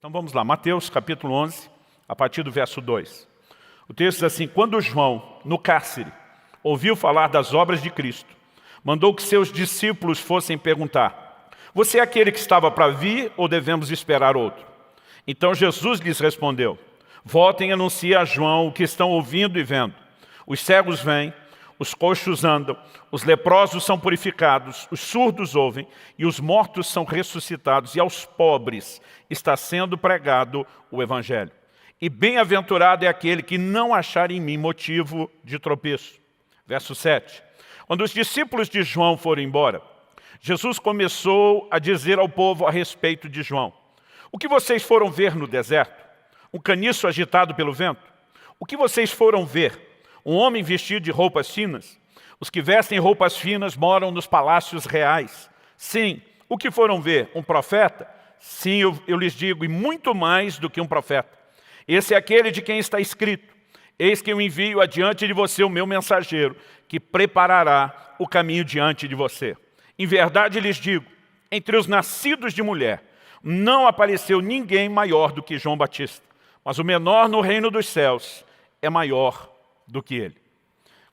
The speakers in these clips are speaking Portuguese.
Então vamos lá, Mateus capítulo 11, a partir do verso 2. O texto diz assim: quando João, no cárcere, ouviu falar das obras de Cristo, mandou que seus discípulos fossem perguntar: você é aquele que estava para vir ou devemos esperar outro? Então Jesus lhes respondeu: voltem e anunciem a João o que estão ouvindo e vendo. Os cegos vêm, os coxos andam, os leprosos são purificados, os surdos ouvem e os mortos são ressuscitados, e aos pobres está sendo pregado o Evangelho. E bem-aventurado é aquele que não achar em mim motivo de tropeço. Verso 7. Quando os discípulos de João foram embora, Jesus começou a dizer ao povo a respeito de João: o que vocês foram ver no deserto? Um caniço agitado pelo vento? O que vocês foram ver? Um homem vestido de roupas finas? Os que vestem roupas finas moram nos palácios reais. Sim, o que foram ver? Um profeta? Sim, eu lhes digo, e muito mais do que um profeta. Esse é aquele de quem está escrito: eis que eu envio adiante de você o meu mensageiro, que preparará o caminho diante de você. Em verdade lhes digo, entre os nascidos de mulher, não apareceu ninguém maior do que João Batista, mas o menor no reino dos céus é maior do que ele.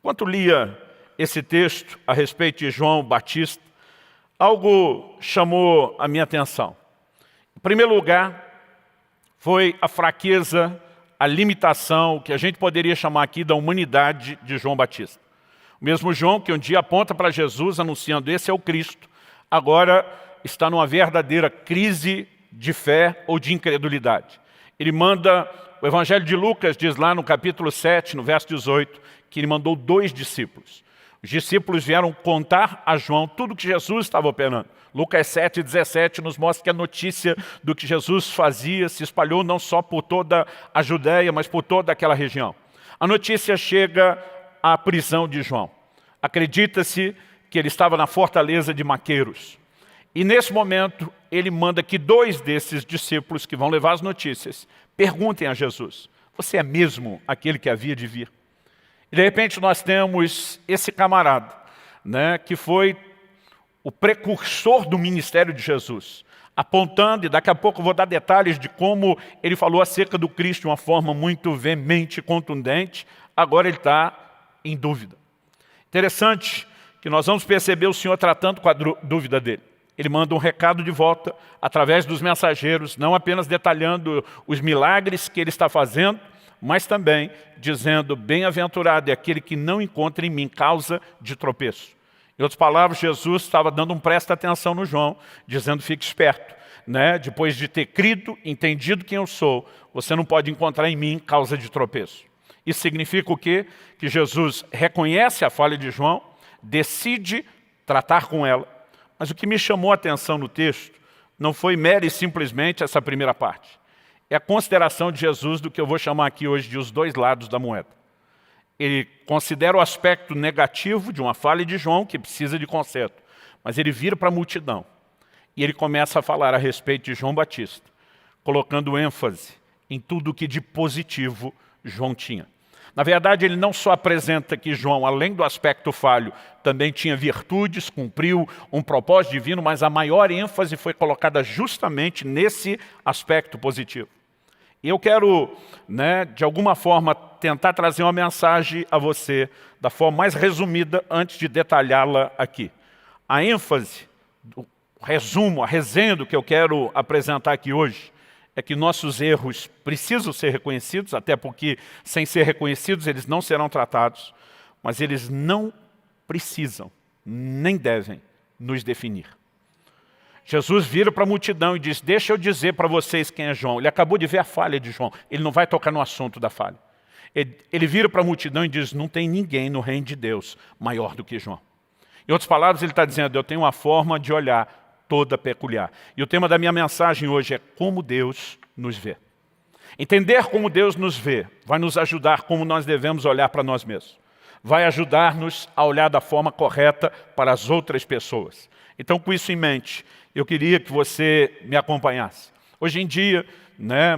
Enquanto lia esse texto a respeito de João Batista, algo chamou a minha atenção. Em primeiro lugar, foi a fraqueza, a limitação, que a gente poderia chamar aqui da humanidade de João Batista. O mesmo João que um dia aponta para Jesus anunciando: esse é o Cristo, agora está numa verdadeira crise de fé ou de incredulidade. Ele manda, o Evangelho de Lucas diz lá no capítulo 7, no verso 18, que ele mandou 2 discípulos. Os discípulos vieram contar a João tudo que Jesus estava operando. Lucas 7, 17 nos mostra que a notícia do que Jesus fazia se espalhou não só por toda a Judéia, mas por toda aquela região. A notícia chega à prisão de João. Acredita-se que ele estava na fortaleza de Maqueiros. E nesse momento, ele manda que 2 desses discípulos que vão levar as notícias perguntem a Jesus: você é mesmo aquele que havia de vir? E de repente nós temos esse camarada, né, que foi o precursor do ministério de Jesus, apontando, e daqui a pouco eu vou dar detalhes de como ele falou acerca do Cristo de uma forma muito veemente e contundente. Agora ele está em dúvida. Interessante que nós vamos perceber o Senhor tratando com a dúvida dele. Ele manda um recado de volta através dos mensageiros, não apenas detalhando os milagres que ele está fazendo, mas também dizendo: bem-aventurado é aquele que não encontra em mim causa de tropeço. Em outras palavras, Jesus estava dando presta atenção no João, dizendo: fique esperto, né? Depois de ter crido, entendido quem eu sou, você não pode encontrar em mim causa de tropeço. Isso significa o quê? Que Jesus reconhece a falha de João, decide tratar com ela. Mas o que me chamou a atenção no texto não foi mera e simplesmente essa primeira parte. É a consideração de Jesus do que eu vou chamar aqui hoje de os 2 lados da moeda. Ele considera o aspecto negativo de uma falha de João, que precisa de conserto, mas ele vira para a multidão e ele começa a falar a respeito de João Batista, colocando ênfase em tudo o que de positivo João tinha. Na verdade, ele não só apresenta que João, além do aspecto falho, também tinha virtudes, cumpriu um propósito divino, mas a maior ênfase foi colocada justamente nesse aspecto positivo. E eu quero, de alguma forma, tentar trazer uma mensagem a você da forma mais resumida antes de detalhá-la aqui. A ênfase, o resumo, a resenha do que eu quero apresentar aqui hoje é que nossos erros precisam ser reconhecidos, até porque, sem ser reconhecidos, eles não serão tratados, mas eles não precisam, nem devem, nos definir. Jesus vira para a multidão e diz: deixa eu dizer para vocês quem é João. Ele acabou de ver a falha de João, ele não vai tocar no assunto da falha. Ele vira para a multidão e diz: não tem ninguém no reino de Deus maior do que João. Em outras palavras, ele está dizendo: eu tenho uma forma de olhar toda peculiar. E o tema da minha mensagem hoje é como Deus nos vê. Entender como Deus nos vê vai nos ajudar como nós devemos olhar para nós mesmos. Vai ajudar-nos a olhar da forma correta para as outras pessoas. Então, com isso em mente, eu queria que você me acompanhasse. Hoje em dia,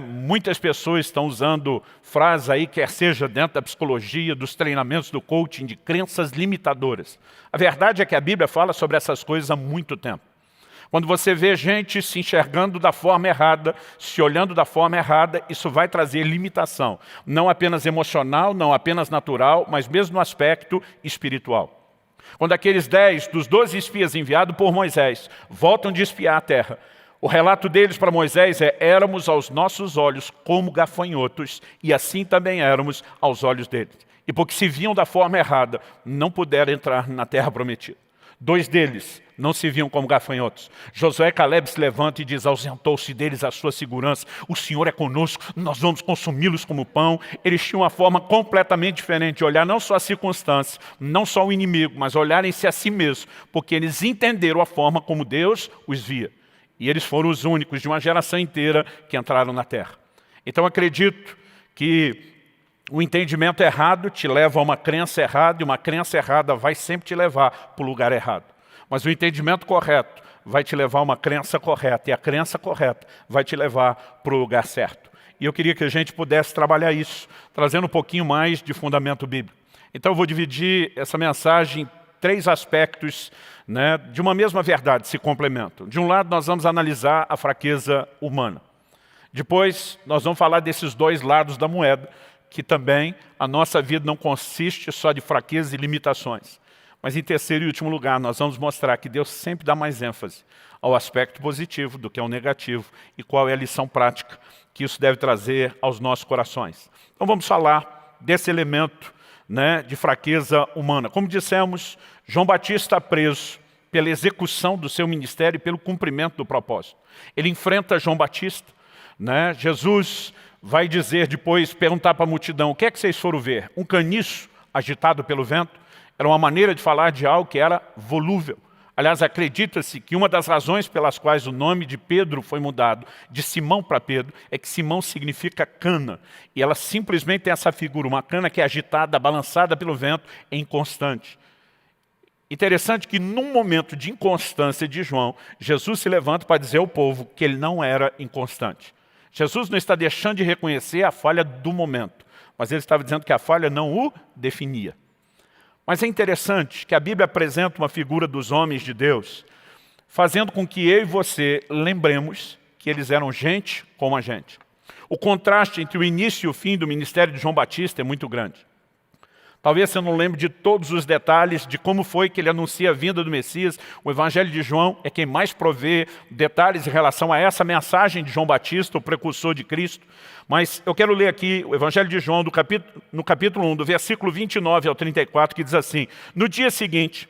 muitas pessoas estão usando frases aí, quer seja dentro da psicologia, dos treinamentos do coaching, de crenças limitadoras. A verdade é que a Bíblia fala sobre essas coisas há muito tempo. Quando você vê gente se enxergando da forma errada, se olhando da forma errada, isso vai trazer limitação. Não apenas emocional, não apenas natural, mas mesmo no aspecto espiritual. Quando aqueles 10 dos 12 espias enviados por Moisés voltam de espiar a terra, o relato deles para Moisés é: éramos aos nossos olhos como gafanhotos, e assim também éramos aos olhos deles. E porque se viam da forma errada, não puderam entrar na terra prometida. 2 deles não se viam como gafanhotos. Josué e Caleb se levantam e diz: ausentou-se deles a sua segurança. O Senhor é conosco, nós vamos consumi-los como pão. Eles tinham uma forma completamente diferente de olhar não só as circunstâncias, não só o inimigo, mas olharem-se a si mesmos, porque eles entenderam a forma como Deus os via. E eles foram os únicos de uma geração inteira que entraram na terra. Então acredito que o entendimento errado te leva a uma crença errada, e uma crença errada vai sempre te levar para o lugar errado. Mas o entendimento correto vai te levar a uma crença correta, e a crença correta vai te levar para o lugar certo. E eu queria que a gente pudesse trabalhar isso, trazendo um pouquinho mais de fundamento bíblico. Então eu vou dividir essa mensagem em 3 aspectos, né, de uma mesma verdade, se complementam. De um lado, nós vamos analisar a fraqueza humana. Depois, nós vamos falar desses 2 lados da moeda, que também a nossa vida não consiste só de fraquezas e limitações. Mas em terceiro e último lugar, nós vamos mostrar que Deus sempre dá mais ênfase ao aspecto positivo do que ao negativo, e qual é a lição prática que isso deve trazer aos nossos corações. Então vamos falar desse elemento, né, de fraqueza humana. Como dissemos, João Batista preso pela execução do seu ministério e pelo cumprimento do propósito. Ele enfrenta João Batista, né? Jesus vai dizer depois, perguntar para a multidão: o que é que vocês foram ver? Um caniço agitado pelo vento? Era uma maneira de falar de algo que era volúvel. Aliás, acredita-se que uma das razões pelas quais o nome de Pedro foi mudado de Simão para Pedro é que Simão significa cana. E ela simplesmente tem essa figura, uma cana que é agitada, balançada pelo vento, é inconstante. Interessante que num momento de inconstância de João, Jesus se levanta para dizer ao povo que ele não era inconstante. Jesus não está deixando de reconhecer a falha do momento, mas ele estava dizendo que a falha não o definia. Mas é interessante que a Bíblia apresenta uma figura dos homens de Deus, fazendo com que eu e você lembremos que eles eram gente como a gente. O contraste entre o início e o fim do ministério de João Batista é muito grande. Talvez você não lembre de todos os detalhes de como foi que ele anuncia a vinda do Messias. O Evangelho de João é quem mais provê detalhes em relação a essa mensagem de João Batista, o precursor de Cristo. Mas eu quero ler aqui o Evangelho de João, no capítulo 1, do versículo 29 ao 34, que diz assim: no dia seguinte,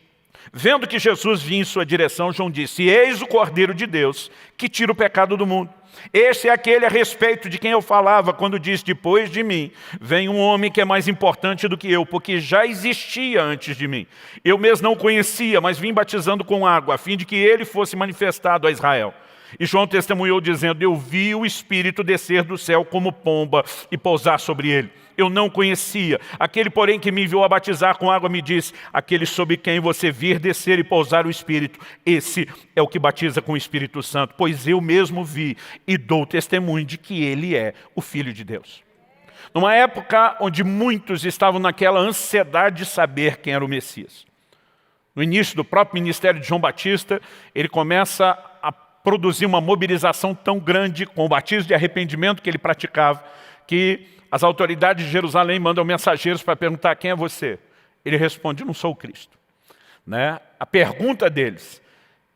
vendo que Jesus vinha em sua direção, João disse: eis o Cordeiro de Deus, que tira o pecado do mundo. Este é aquele a respeito de quem eu falava quando disse: depois de mim vem um homem que é mais importante do que eu, porque já existia antes de mim. Eu mesmo não o conhecia, mas vim batizando com água, a fim de que ele fosse manifestado a Israel. E João testemunhou dizendo: eu vi o Espírito descer do céu como pomba e pousar sobre ele. Eu não conhecia. Aquele, porém, que me enviou a batizar com água me disse: aquele sobre quem você vir descer e pousar o Espírito, esse é o que batiza com o Espírito Santo, pois eu mesmo vi e dou testemunho de que ele é o Filho de Deus. Numa época onde muitos estavam naquela ansiedade de saber quem era o Messias. No início do próprio ministério de João Batista, ele começa a produzir uma mobilização tão grande com o batismo de arrependimento que ele praticava, que as autoridades de Jerusalém mandam mensageiros para perguntar: quem é você? Ele responde: não sou o Cristo. Né? A pergunta deles,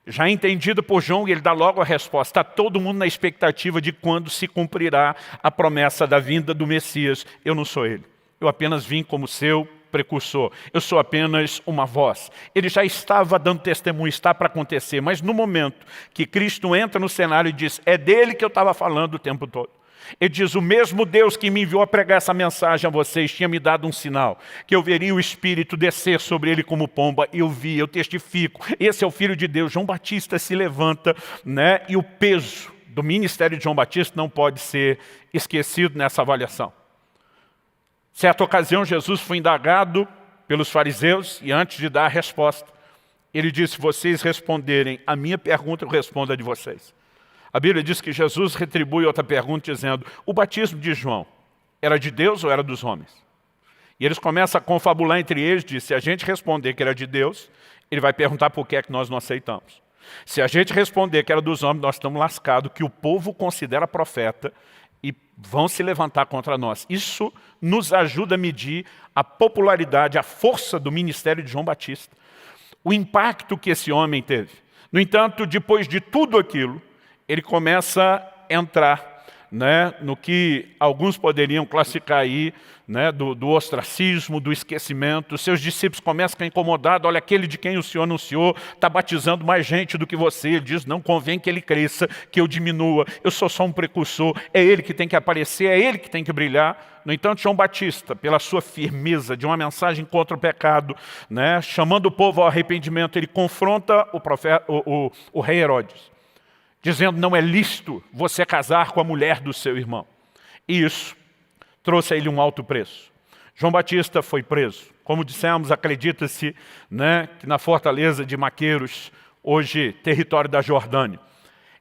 já entendida por João, e ele dá logo a resposta. Está todo mundo na expectativa de quando se cumprirá a promessa da vinda do Messias. Eu não sou ele. Eu apenas vim como seu precursor. Eu sou apenas uma voz. Ele já estava dando testemunho, está para acontecer. Mas no momento que Cristo entra no cenário e diz: é dele que eu estava falando o tempo todo. Ele diz: o mesmo Deus que me enviou a pregar essa mensagem a vocês tinha me dado um sinal, que eu veria o Espírito descer sobre ele como pomba. Eu vi, eu testifico. Esse é o Filho de Deus. João Batista se levanta, né? E o peso do ministério de João Batista não pode ser esquecido nessa avaliação. Certa ocasião, Jesus foi indagado pelos fariseus e antes de dar a resposta, ele disse: se vocês responderem a minha pergunta, eu respondo a de vocês. A Bíblia diz que Jesus retribui outra pergunta dizendo: o batismo de João era de Deus ou era dos homens? E eles começam a confabular entre eles, diz: se a gente responder que era de Deus, ele vai perguntar por que é que nós não aceitamos. Se a gente responder que era dos homens, nós estamos lascados, que o povo considera profeta e vão se levantar contra nós. Isso nos ajuda a medir a popularidade, a força do ministério de João Batista. O impacto que esse homem teve. No entanto, depois de tudo aquilo, ele começa a entrar, né, no que alguns poderiam classificar aí, né, do ostracismo, do esquecimento. Seus discípulos começam a ficar incomodados. Olha, aquele de quem o Senhor anunciou está batizando mais gente do que você. Ele diz, não convém que ele cresça, que eu diminua. Eu sou só um precursor. É ele que tem que aparecer, é ele que tem que brilhar. No entanto, João Batista, pela sua firmeza de uma mensagem contra o pecado, né, chamando o povo ao arrependimento, ele confronta o rei Herodes, dizendo, não é lícito você casar com a mulher do seu irmão. E isso trouxe a ele um alto preço. João Batista foi preso. Como dissemos, acredita-se, né, que na fortaleza de Maqueiros, hoje território da Jordânia.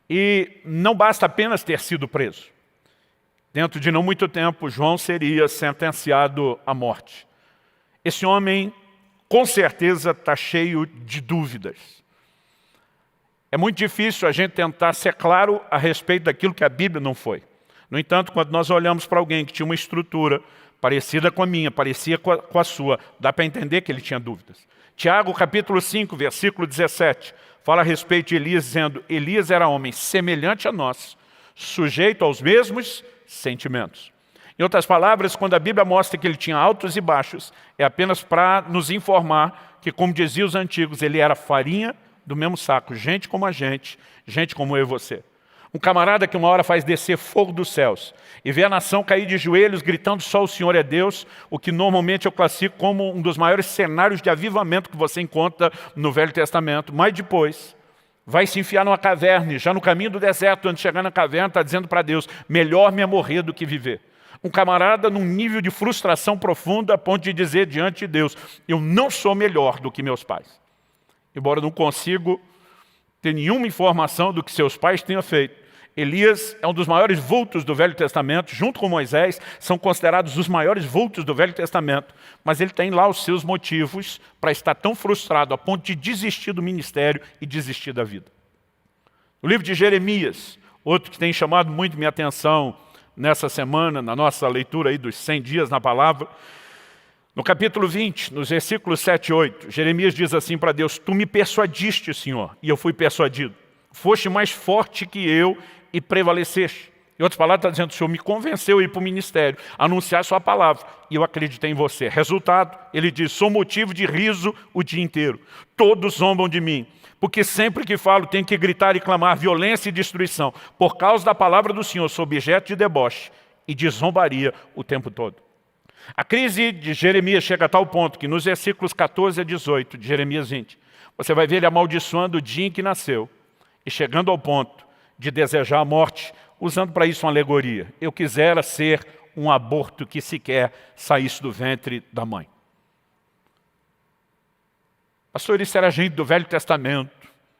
E não basta apenas ter sido preso. Dentro de não muito tempo, João seria sentenciado à morte. Esse homem, com certeza, está cheio de dúvidas. É muito difícil a gente tentar ser claro a respeito daquilo que a Bíblia não foi. No entanto, quando nós olhamos para alguém que tinha uma estrutura parecida com a minha, parecia com a sua, dá para entender que ele tinha dúvidas. Tiago, capítulo 5, versículo 17, fala a respeito de Elias, dizendo, Elias era homem semelhante a nós, sujeito aos mesmos sentimentos. Em outras palavras, quando a Bíblia mostra que ele tinha altos e baixos, é apenas para nos informar que, como diziam os antigos, ele era farinha do mesmo saco, gente como a gente como eu e você. Um camarada que uma hora faz descer fogo dos céus e vê a nação cair de joelhos gritando só o Senhor é Deus, o que normalmente eu classifico como um dos maiores cenários de avivamento que você encontra no Velho Testamento. Mas depois vai se enfiar numa caverna e já no caminho do deserto, antes de chegar na caverna, está dizendo para Deus, melhor me é morrer do que viver. Um camarada num nível de frustração profunda a ponto de dizer diante de Deus, eu não sou melhor do que meus pais. Embora eu não consigo ter nenhuma informação do que seus pais tenham feito. Elias é um dos maiores vultos do Velho Testamento, junto com Moisés, são considerados os maiores vultos do Velho Testamento, mas ele tem lá os seus motivos para estar tão frustrado a ponto de desistir do ministério e desistir da vida. O livro de Jeremias, outro que tem chamado muito minha atenção nessa semana, na nossa leitura aí dos 100 dias na palavra, no capítulo 20, nos versículos 7 e 8, Jeremias diz assim para Deus, tu me persuadiste, Senhor, e eu fui persuadido. Foste mais forte que eu e prevaleceste. Em outras palavras, está dizendo, o Senhor me convenceu a ir para o ministério, a anunciar a sua palavra, e eu acreditei em você. Resultado, ele diz, sou motivo de riso o dia inteiro. Todos zombam de mim, porque sempre que falo tenho que gritar e clamar violência e destruição. Por causa da palavra do Senhor, sou objeto de deboche e de zombaria o tempo todo. A crise de Jeremias chega a tal ponto que nos versículos 14 a 18 de Jeremias 20, você vai ver ele amaldiçoando o dia em que nasceu e chegando ao ponto de desejar a morte, usando para isso uma alegoria. Eu quisera ser um aborto que sequer saísse do ventre da mãe. Pastor, isso era gente do Velho Testamento,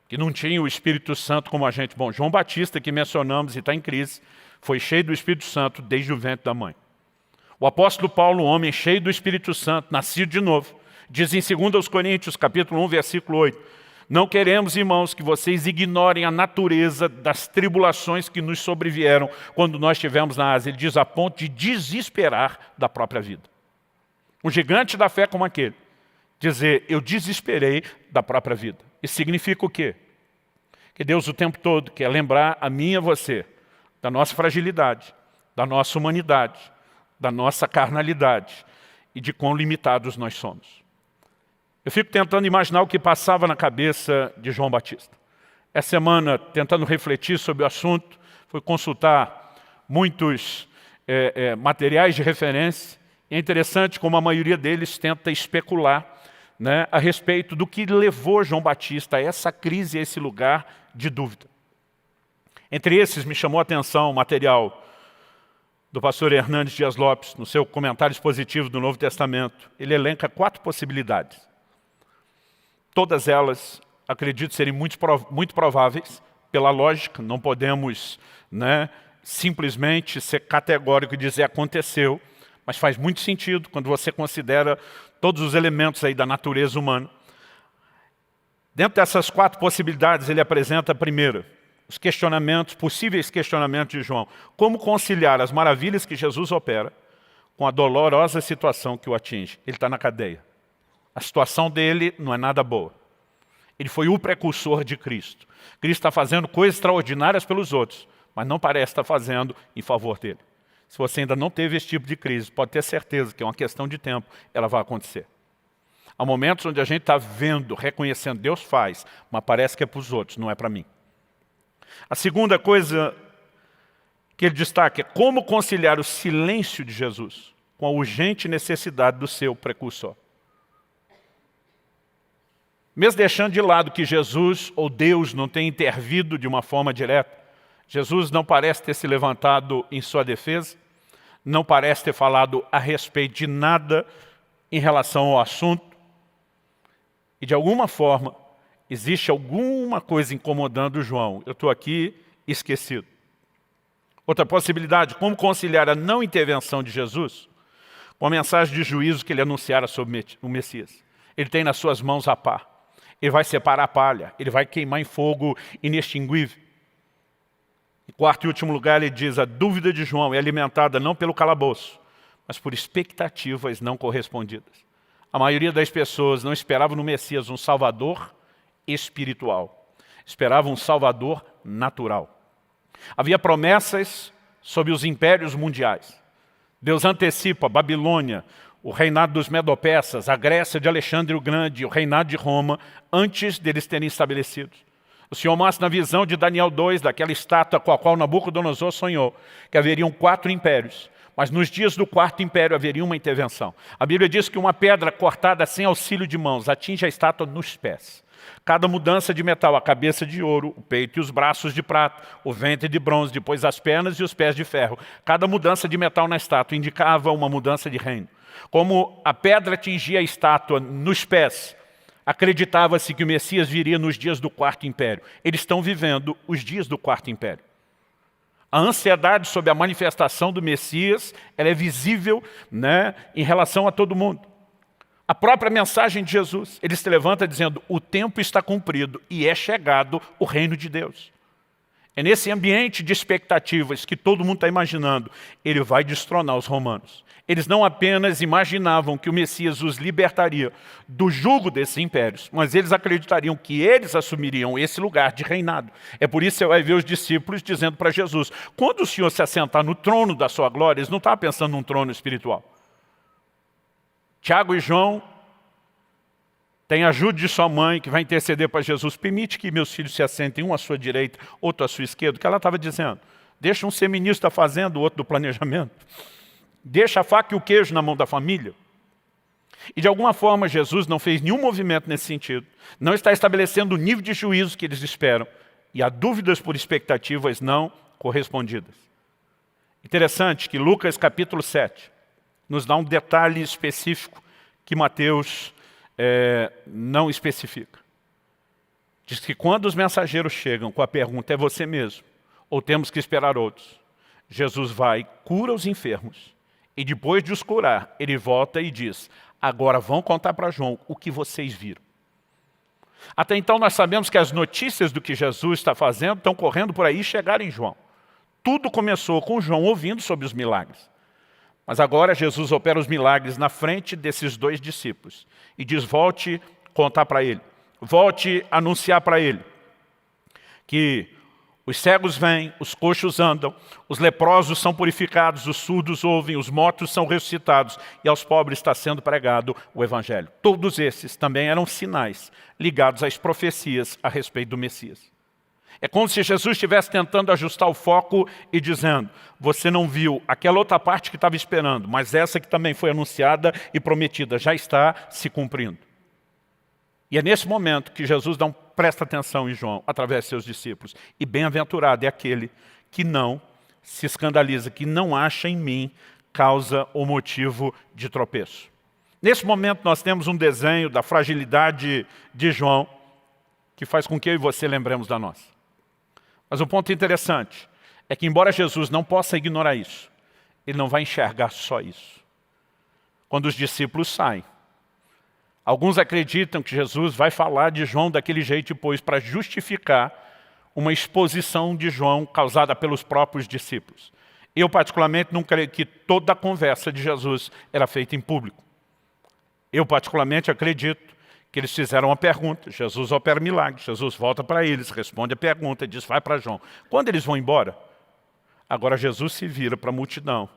que não tinha o Espírito Santo como agente. Bom, João Batista, que mencionamos e está em crise, foi cheio do Espírito Santo desde o ventre da mãe. O apóstolo Paulo, um homem cheio do Espírito Santo, nascido de novo, diz em 2 Coríntios, capítulo 1, versículo 8, não queremos, irmãos, que vocês ignorem a natureza das tribulações que nos sobrevieram quando nós estivemos na Ásia. Ele diz a ponto de desesperar da própria vida. Um gigante da fé como aquele, dizer, eu desesperei da própria vida. Isso significa o quê? Que Deus o tempo todo quer lembrar a mim e a você da nossa fragilidade, da nossa humanidade, da nossa carnalidade e de quão limitados nós somos. Eu fico tentando imaginar o que passava na cabeça de João Batista. Essa semana, tentando refletir sobre o assunto, fui consultar muitos materiais de referência. É interessante como a maioria deles tenta especular, né, a respeito do que levou João Batista a essa crise, a esse lugar de dúvida. Entre esses, me chamou a atenção o material do pastor Hernandes Dias Lopes, no seu comentário expositivo do Novo Testamento. Ele elenca 4 possibilidades. Todas elas, acredito, serem muito prováveis, pela lógica, não podemos, né, simplesmente ser categórico e dizer aconteceu, mas faz muito sentido quando você considera todos os elementos aí da natureza humana. Dentro dessas 4 possibilidades, ele apresenta a primeira, os questionamentos, possíveis questionamentos de João. Como conciliar as maravilhas que Jesus opera com a dolorosa situação que o atinge? Ele está na cadeia. A situação dele não é nada boa. Ele foi o precursor de Cristo. Cristo está fazendo coisas extraordinárias pelos outros, mas não parece estar fazendo em favor dele. Se você ainda não teve esse tipo de crise, pode ter certeza que é uma questão de tempo, ela vai acontecer. Há momentos onde a gente está vendo, reconhecendo, Deus faz, mas parece que é para os outros, não é para mim. A segunda coisa que ele destaca é como conciliar o silêncio de Jesus com a urgente necessidade do seu precursor. Mesmo deixando de lado que Jesus ou Deus não tem intervido de uma forma direta, Jesus não parece ter se levantado em sua defesa, não parece ter falado a respeito de nada em relação ao assunto, e de alguma forma existe alguma coisa incomodando João. Eu estou aqui esquecido. Outra possibilidade, como conciliar a não intervenção de Jesus com a mensagem de juízo que ele anunciara sobre o Messias. Ele tem nas suas mãos a pá. Ele vai separar a palha, ele vai queimar em fogo inextinguível. Em quarto e último lugar, ele diz, a dúvida de João é alimentada não pelo calabouço, mas por expectativas não correspondidas. A maioria das pessoas não esperava no Messias um Salvador espiritual. Esperava um Salvador natural. Havia promessas sobre os impérios mundiais. Deus antecipa a Babilônia, o reinado dos Medo-Persas, a Grécia de Alexandre o Grande, o reinado de Roma, antes deles terem estabelecidos. O Senhor mostra na visão de Daniel 2, daquela estátua com a qual Nabucodonosor sonhou, que haveriam 4 impérios. Mas nos dias do 4º império haveria uma intervenção. A Bíblia diz que uma pedra cortada sem auxílio de mãos atinge a estátua nos pés. Cada mudança de metal, a cabeça de ouro, o peito e os braços de prata, o ventre de bronze, depois as pernas e os pés de ferro. Cada mudança de metal na estátua indicava uma mudança de reino. Como a pedra atingia a estátua nos pés, acreditava-se que o Messias viria nos dias do 4º império. Eles estão vivendo os dias do 4º império. A ansiedade sobre a manifestação do Messias, ela é visível, em relação a todo mundo. A própria mensagem de Jesus, ele se levanta dizendo, o tempo está cumprido e é chegado o reino de Deus. É nesse ambiente de expectativas que todo mundo está imaginando, ele vai destronar os romanos. Eles não apenas imaginavam que o Messias os libertaria do jugo desses impérios, mas eles acreditariam que eles assumiriam esse lugar de reinado. É por isso que você vai ver os discípulos dizendo para Jesus, quando o Senhor se assentar no trono da sua glória, eles não estavam pensando num trono espiritual. Tiago e João têm a ajuda de sua mãe, que vai interceder para Jesus. Permite que meus filhos se assentem, um à sua direita, outro à sua esquerda. O que ela estava dizendo? Deixa um ser ministro da fazenda, o outro do planejamento. Deixa a faca e o queijo na mão da família. E de alguma forma Jesus não fez nenhum movimento nesse sentido. Não está estabelecendo o nível de juízo que eles esperam. E há dúvidas por expectativas não correspondidas. Interessante que Lucas capítulo 7 nos dá um detalhe específico que Mateus não especifica. Diz que quando os mensageiros chegam com a pergunta, é você mesmo, ou temos que esperar outros? Jesus vai, cura os enfermos, e depois de os curar, ele volta e diz, agora vão contar para João o que vocês viram. Até então nós sabemos que as notícias do que Jesus está fazendo estão correndo por aí e chegaram em João. Tudo começou com João ouvindo sobre os milagres. Mas agora Jesus opera os milagres na frente desses 2 discípulos. E diz, volte contar para ele. Volte anunciar para ele que os cegos vêm, os coxos andam, os leprosos são purificados, os surdos ouvem, os mortos são ressuscitados e aos pobres está sendo pregado o Evangelho. Todos esses também eram sinais ligados às profecias a respeito do Messias. É como se Jesus estivesse tentando ajustar o foco e dizendo, você não viu aquela outra parte que estava esperando, mas essa que também foi anunciada e prometida já está se cumprindo. E é nesse momento que Jesus presta atenção em João, através de seus discípulos. E bem-aventurado é aquele que não se escandaliza, que não acha em mim causa ou motivo de tropeço. Nesse momento nós temos um desenho da fragilidade de João, que faz com que eu e você lembremos da nossa. Mas o ponto interessante é que, embora Jesus não possa ignorar isso, ele não vai enxergar só isso. Quando os discípulos saem, Alguns acreditam que Jesus vai falar de João daquele jeito depois para justificar uma exposição de João causada pelos próprios discípulos. Eu, particularmente, não creio que toda a conversa de Jesus era feita em público. Eu, particularmente, acredito que eles fizeram uma pergunta. Jesus opera milagre. Jesus volta para eles, responde a pergunta e diz, vai para João. Quando eles vão embora, agora Jesus se vira para a multidão.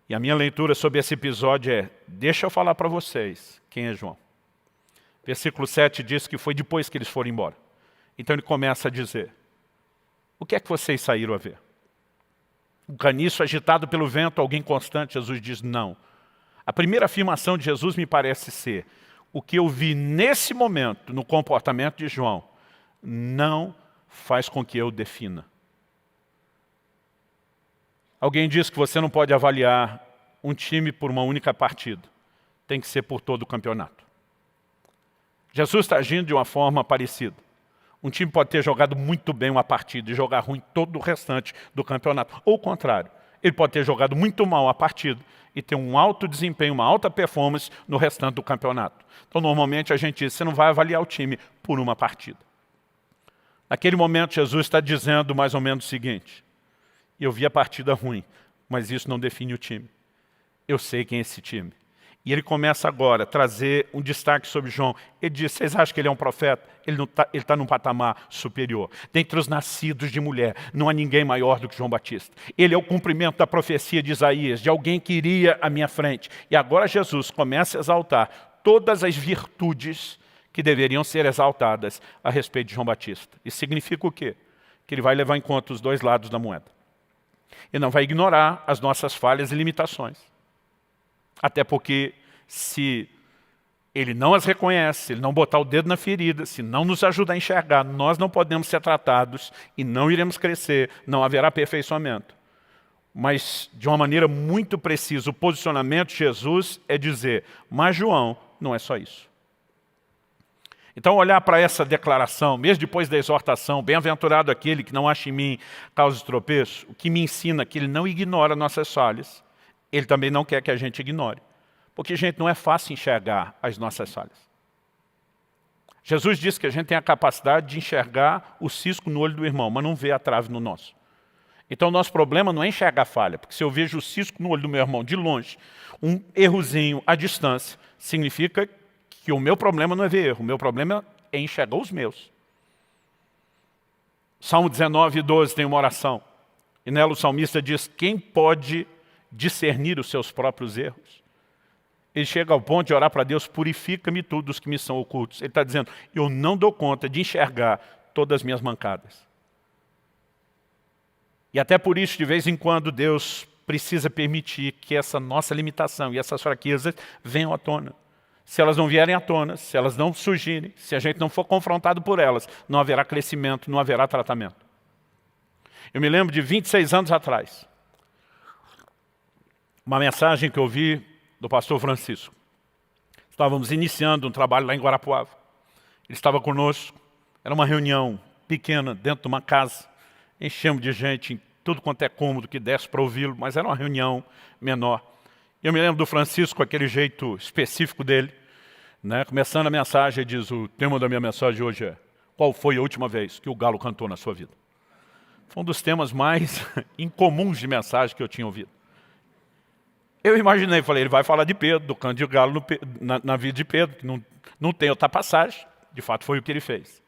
E a minha leitura sobre esse episódio é, deixa eu falar para vocês quem é João. Versículo 7 diz que foi depois que eles foram embora. Então ele começa a dizer, o que é que vocês saíram a ver? Um caniço agitado pelo vento, alguém constante? Jesus diz, não. A primeira afirmação de Jesus me parece ser, o que eu vi nesse momento, no comportamento de João, não faz com que eu defina. Alguém diz que você não pode avaliar um time por uma única partida. Tem que ser por todo o campeonato. Jesus está agindo de uma forma parecida. Um time pode ter jogado muito bem uma partida e jogar ruim todo o restante do campeonato. Ou o contrário, ele pode ter jogado muito mal a partida e ter um alto desempenho, uma alta performance no restante do campeonato. Então, normalmente, a gente diz, você não vai avaliar o time por uma partida. Naquele momento, Jesus está dizendo mais ou menos o seguinte, eu vi a partida ruim, mas isso não define o time. Eu sei quem é esse time. E ele começa agora a trazer um destaque sobre João. Ele diz, vocês acham que ele é um profeta? Ele está num patamar superior. Dentre os nascidos de mulher, não há ninguém maior do que João Batista. Ele é o cumprimento da profecia de Isaías, de alguém que iria à minha frente. E agora Jesus começa a exaltar todas as virtudes que deveriam ser exaltadas a respeito de João Batista. Isso significa o quê? Que ele vai levar em conta os dois lados da moeda. E não vai ignorar as nossas falhas e limitações. Até porque, se ele não as reconhece, se ele não botar o dedo na ferida, se não nos ajudar a enxergar, nós não podemos ser tratados e não iremos crescer, não haverá aperfeiçoamento. Mas, de uma maneira muito precisa, o posicionamento de Jesus é dizer, mas João não é só isso. Então, olhar para essa declaração, mesmo depois da exortação, bem-aventurado aquele que não acha em mim causa de tropeço, o que me ensina que ele não ignora nossas falhas, ele também não quer que a gente ignore. Porque, gente, não é fácil enxergar as nossas falhas. Jesus disse que a gente tem a capacidade de enxergar o cisco no olho do irmão, mas não vê a trave no nosso. Então, o nosso problema não é enxergar a falha, porque se eu vejo o cisco no olho do meu irmão de longe, um errozinho à distância, significa que o meu problema não é ver erro, o meu problema é enxergar os meus. Salmo 19, 12 tem uma oração, e nela o salmista diz, quem pode discernir os seus próprios erros? Ele chega ao ponto de orar para Deus, purifica-me tudo os que me são ocultos. Ele está dizendo, eu não dou conta de enxergar todas as minhas mancadas. E até por isso, de vez em quando, Deus precisa permitir que essa nossa limitação e essas fraquezas venham à tona. Se elas não vierem à tona, se elas não surgirem, se a gente não for confrontado por elas, não haverá crescimento, não haverá tratamento. Eu me lembro de 26 anos atrás, uma mensagem que eu ouvi do pastor Francisco. Estávamos iniciando um trabalho lá em Guarapuava. Ele estava conosco, era uma reunião pequena, dentro de uma casa. Enchemos de gente em tudo quanto é cômodo que desse para ouvi-lo, mas era uma reunião menor. Eu me lembro do Francisco, com aquele jeito específico dele, né? Começando a mensagem, ele diz, o tema da minha mensagem hoje é, qual foi a última vez que o galo cantou na sua vida? Foi um dos temas mais incomuns de mensagem que eu tinha ouvido. Eu imaginei, falei, ele vai falar de Pedro, do canto de galo na vida de Pedro, que não tem outra passagem, de fato foi o que ele fez.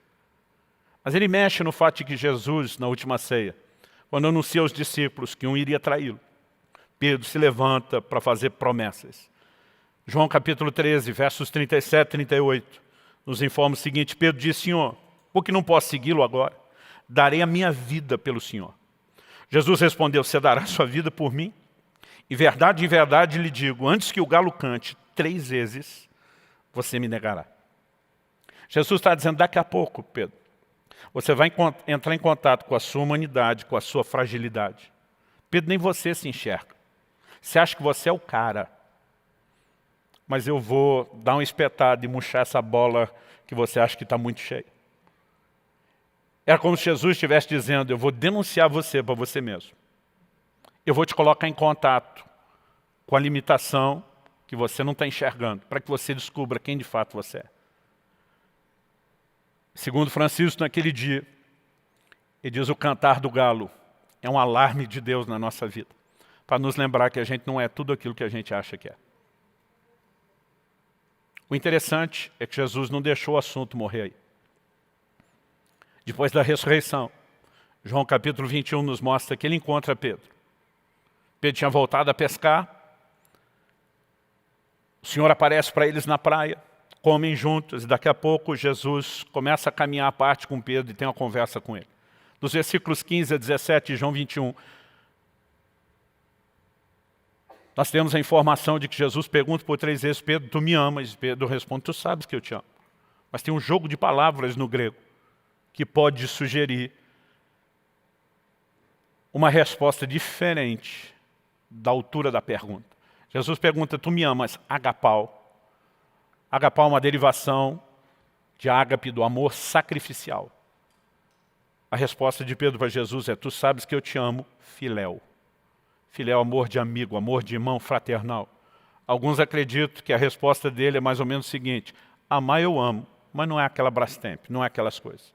Mas ele mexe no fato de que Jesus, na última ceia, quando anuncia aos discípulos que um iria traí-lo, Pedro se levanta para fazer promessas. João capítulo 13, versos 37 e 38, nos informa o seguinte, Pedro diz, Senhor, por que não posso segui-lo agora? Darei a minha vida pelo Senhor. Jesus respondeu, você dará a sua vida por mim? E verdade, em verdade lhe digo, antes que o galo cante 3 vezes, você me negará. Jesus está dizendo, daqui a pouco, Pedro, você vai entrar em contato com a sua humanidade, com a sua fragilidade. Pedro, nem você se enxerga. Você acha que você é o cara, mas eu vou dar uma espetada e murchar essa bola que você acha que está muito cheia. Era como se Jesus estivesse dizendo, eu vou denunciar você para você mesmo. Eu vou te colocar em contato com a limitação que você não está enxergando, para que você descubra quem de fato você é. Segundo Francisco, naquele dia, ele diz: o cantar do galo é um alarme de Deus na nossa vida, para nos lembrar que a gente não é tudo aquilo que a gente acha que é. O interessante é que Jesus não deixou o assunto morrer aí. Depois da ressurreição, João capítulo 21 nos mostra que ele encontra Pedro. Pedro tinha voltado a pescar, o Senhor aparece para eles na praia, comem juntos, e daqui a pouco Jesus começa a caminhar à parte com Pedro e tem uma conversa com ele. Dos versículos 15 a 17 de João 21, nós temos a informação de que Jesus pergunta por 3 vezes: Pedro, tu me amas? E Pedro responde: tu sabes que eu te amo. Mas tem um jogo de palavras no grego que pode sugerir uma resposta diferente da altura da pergunta. Jesus pergunta: tu me amas? Agapau. Agapau é uma derivação de ágape, do amor sacrificial. A resposta de Pedro para Jesus é: tu sabes que eu te amo, filéu. Filéu é amor de amigo, amor de irmão fraternal. Alguns acreditam que a resposta dele é mais ou menos o seguinte: amar eu amo, mas não é aquela Brastemp, não é aquelas coisas.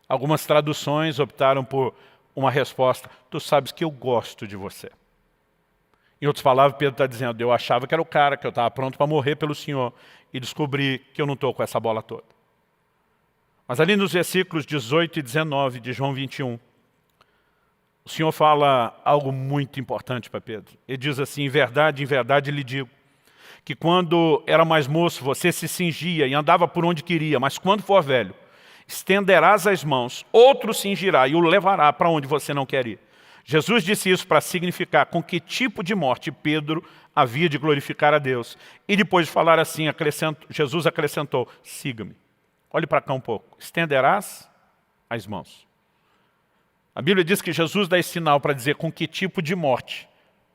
Algumas traduções optaram por uma resposta: tu sabes que eu gosto de você. Em outras palavras, Pedro está dizendo: eu achava que era o cara, que eu estava pronto para morrer pelo Senhor, e descobri que eu não estou com essa bola toda. Mas ali nos versículos 18 e 19 de João 21, o Senhor fala algo muito importante para Pedro. Ele diz assim: em verdade lhe digo, que quando era mais moço você se cingia e andava por onde queria, mas quando for velho, estenderás as mãos, outro cingirá e o levará para onde você não quer ir. Jesus disse isso para significar com que tipo de morte Pedro havia de glorificar a Deus. E depois de falar assim, Jesus acrescentou: siga-me. Olhe para cá um pouco. Estenderás as mãos. A Bíblia diz que Jesus dá esse sinal para dizer com que tipo de morte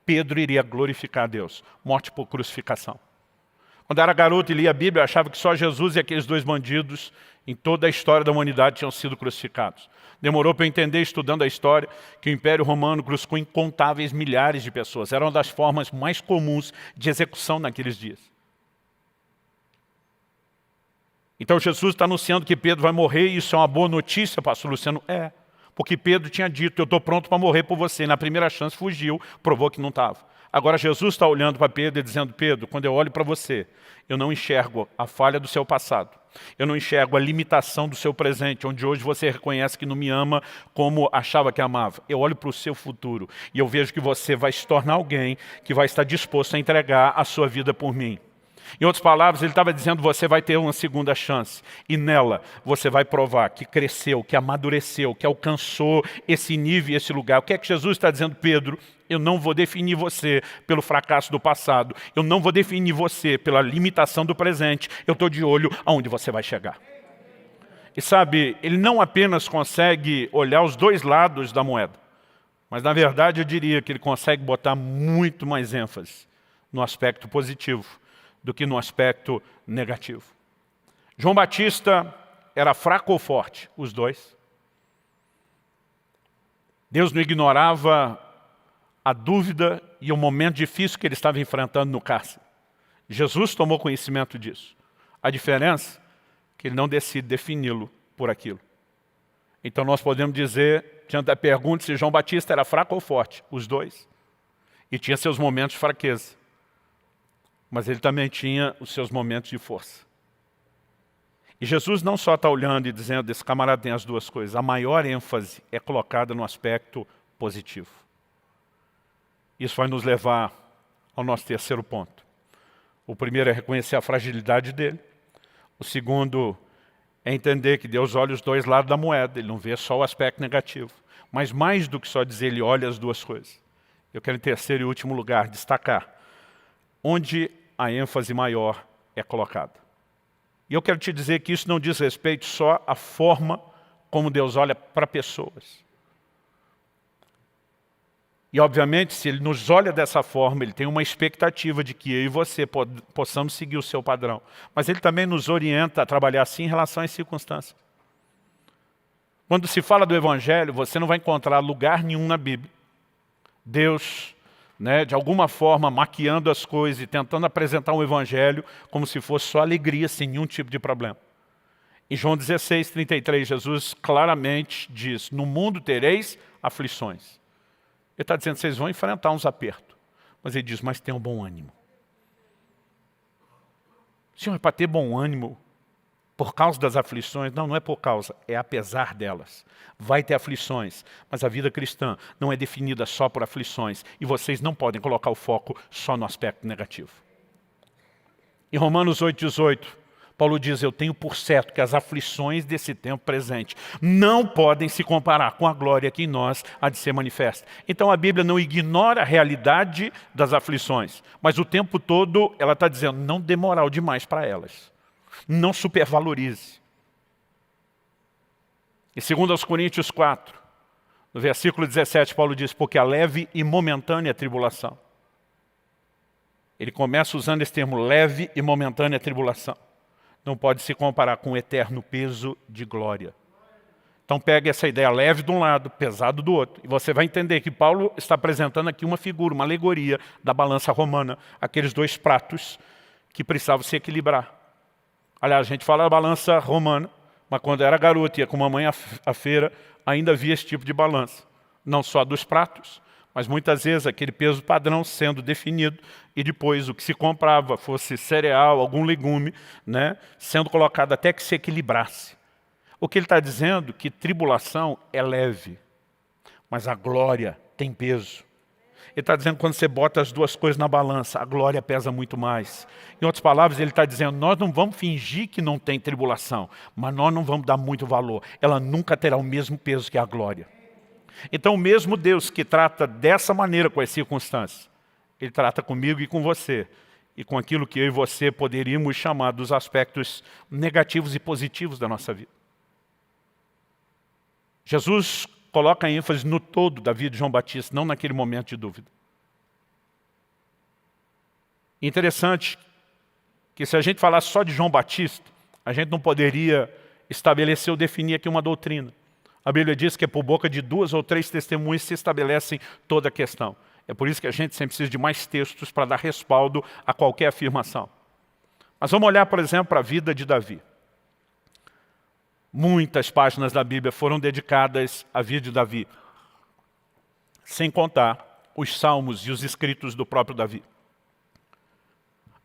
Pedro iria glorificar a Deus. Morte por crucificação. Quando eu era garoto e lia a Bíblia, eu achava que só Jesus e aqueles 2 bandidos em toda a história da humanidade tinham sido crucificados. Demorou para eu entender, estudando a história, que o Império Romano crucificou incontáveis milhares de pessoas. Era uma das formas mais comuns de execução naqueles dias. Então Jesus está anunciando que Pedro vai morrer, e isso é uma boa notícia, pastor Luciano? É, porque Pedro tinha dito: eu estou pronto para morrer por você. Na primeira chance fugiu, provou que não estava. Agora Jesus está olhando para Pedro e dizendo: Pedro, quando eu olho para você, eu não enxergo a falha do seu passado. Eu não enxergo a limitação do seu presente, onde hoje você reconhece que não me ama como achava que amava. Eu olho para o seu futuro e eu vejo que você vai se tornar alguém que vai estar disposto a entregar a sua vida por mim. Em outras palavras, ele estava dizendo: você vai ter uma segunda chance. E nela, você vai provar que cresceu, que amadureceu, que alcançou esse nível e esse lugar. O que é que Jesus está dizendo? Pedro, eu não vou definir você pelo fracasso do passado. Eu não vou definir você pela limitação do presente. Eu estou de olho aonde você vai chegar. E sabe, ele não apenas consegue olhar os 2 lados da moeda, mas na verdade eu diria que ele consegue botar muito mais ênfase no aspecto positivo do que no aspecto negativo. João Batista era fraco ou forte? Os 2. Deus não ignorava a dúvida e o momento difícil que ele estava enfrentando no cárcere. Jesus tomou conhecimento disso. A diferença é que ele não decide defini-lo por aquilo. Então nós podemos dizer, diante da pergunta se João Batista era fraco ou forte, os 2. E tinha seus momentos de fraqueza. Mas ele também tinha os seus momentos de força. E Jesus não só está olhando e dizendo: esse camarada tem as 2 coisas. A maior ênfase é colocada no aspecto positivo. Isso vai nos levar ao nosso terceiro ponto. O primeiro é reconhecer a fragilidade dele. O segundo é entender que Deus olha os 2 lados da moeda. Ele não vê só o aspecto negativo. Mas mais do que só dizer, ele olha as 2 coisas. Eu quero, em terceiro e último lugar, destacar onde a ênfase maior é colocada. E eu quero te dizer que isso não diz respeito só à forma como Deus olha para pessoas. E obviamente, se Ele nos olha dessa forma, Ele tem uma expectativa de que eu e você possamos seguir o seu padrão. Mas Ele também nos orienta a trabalhar assim em relação às circunstâncias. Quando se fala do Evangelho, você não vai encontrar lugar nenhum na Bíblia Deus né, de alguma forma maquiando as coisas e tentando apresentar um evangelho como se fosse só alegria, sem nenhum tipo de problema. Em João 16, 33, Jesus claramente diz, no mundo tereis aflições. Ele está dizendo, vocês vão enfrentar uns apertos. Mas ele diz, mas tenham bom ânimo. Senhor, é para ter bom ânimo por causa das aflições? Não, não é por causa, é apesar delas. Vai ter aflições, mas a vida cristã não é definida só por aflições. E vocês não podem colocar o foco só no aspecto negativo. Em Romanos 8, 18, Paulo diz, eu tenho por certo que as aflições desse tempo presente não podem se comparar com a glória que em nós há de ser manifesta. Então a Bíblia não ignora a realidade das aflições, mas o tempo todo ela está dizendo, não dê moral demais para elas. Não supervalorize. E 2 Coríntios 4, no versículo 17, Paulo diz, porque a leve e momentânea tribulação. Ele começa usando esse termo, leve e momentânea tribulação. Não pode se comparar com o eterno peso de glória. Então pega essa ideia leve de um lado, pesado do outro. E você vai entender que Paulo está apresentando aqui uma figura, uma alegoria da balança romana. Aqueles dois pratos que precisavam se equilibrar. Aliás, a gente fala da balança romana, mas quando era garoto e ia com a mamãe à feira, ainda havia esse tipo de balança. Não só dos pratos, mas muitas vezes aquele peso padrão sendo definido e depois o que se comprava, fosse cereal, algum legume, né, sendo colocado até que se equilibrasse. O que ele está dizendo é que tribulação é leve, mas a glória tem peso. Ele está dizendo que quando você bota as duas coisas na balança, a glória pesa muito mais. Em outras palavras, ele está dizendo, nós não vamos fingir que não tem tribulação, mas nós não vamos dar muito valor. Ela nunca terá o mesmo peso que a glória. Então o mesmo Deus que trata dessa maneira com as circunstâncias, Ele trata comigo e com você, e com aquilo que eu e você poderíamos chamar dos aspectos negativos e positivos da nossa vida. Jesus coloca ênfase no todo da vida de João Batista, não naquele momento de dúvida. Interessante que se a gente falar só de João Batista, a gente não poderia estabelecer ou definir aqui uma doutrina. A Bíblia diz que é por boca de 2 ou 3 testemunhas se estabelecem toda a questão. É por isso que a gente sempre precisa de mais textos para dar respaldo a qualquer afirmação. Mas vamos olhar, por exemplo, para a vida de Davi. Muitas páginas da Bíblia foram dedicadas à vida de Davi, sem contar os salmos e os escritos do próprio Davi.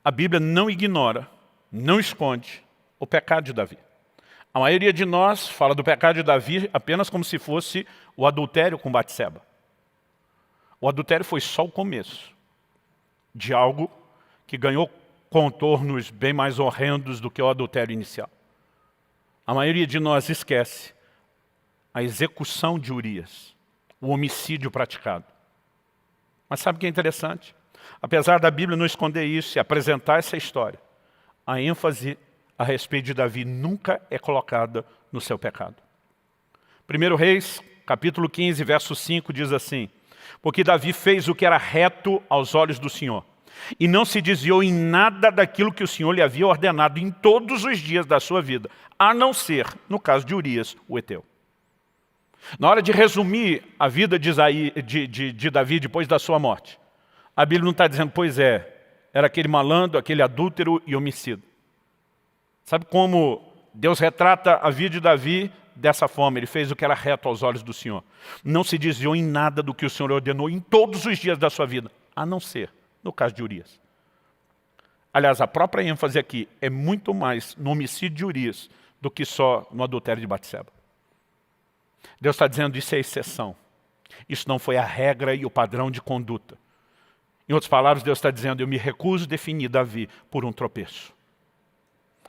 A Bíblia não ignora, não esconde o pecado de Davi. A maioria de nós fala do pecado de Davi apenas como se fosse o adultério com Batseba. O adultério foi só o começo de algo que ganhou contornos bem mais horrendos do que o adultério inicial. A maioria de nós esquece a execução de Urias, o homicídio praticado. Mas sabe o que é interessante? Apesar da Bíblia não esconder isso e apresentar essa história, a ênfase a respeito de Davi nunca é colocada no seu pecado. 1 Reis, capítulo 15, verso 5, diz assim, porque Davi fez o que era reto aos olhos do Senhor, e não se desviou em nada daquilo que o Senhor lhe havia ordenado em todos os dias da sua vida, a não ser, no caso de Urias, o Eteu. Na hora de resumir a vida de Davi depois da sua morte, a Bíblia não está dizendo, pois é, era aquele malandro, aquele adúltero e homicida. Sabe como Deus retrata a vida de Davi dessa forma? Ele fez o que era reto aos olhos do Senhor. Não se desviou em nada do que o Senhor ordenou em todos os dias da sua vida, a não ser no caso de Urias. Aliás, a própria ênfase aqui é muito mais no homicídio de Urias do que só no adultério de Batseba. Deus está dizendo isso é exceção. Isso não foi a regra e o padrão de conduta. Em outras palavras, Deus está dizendo, eu me recuso a definir Davi por um tropeço.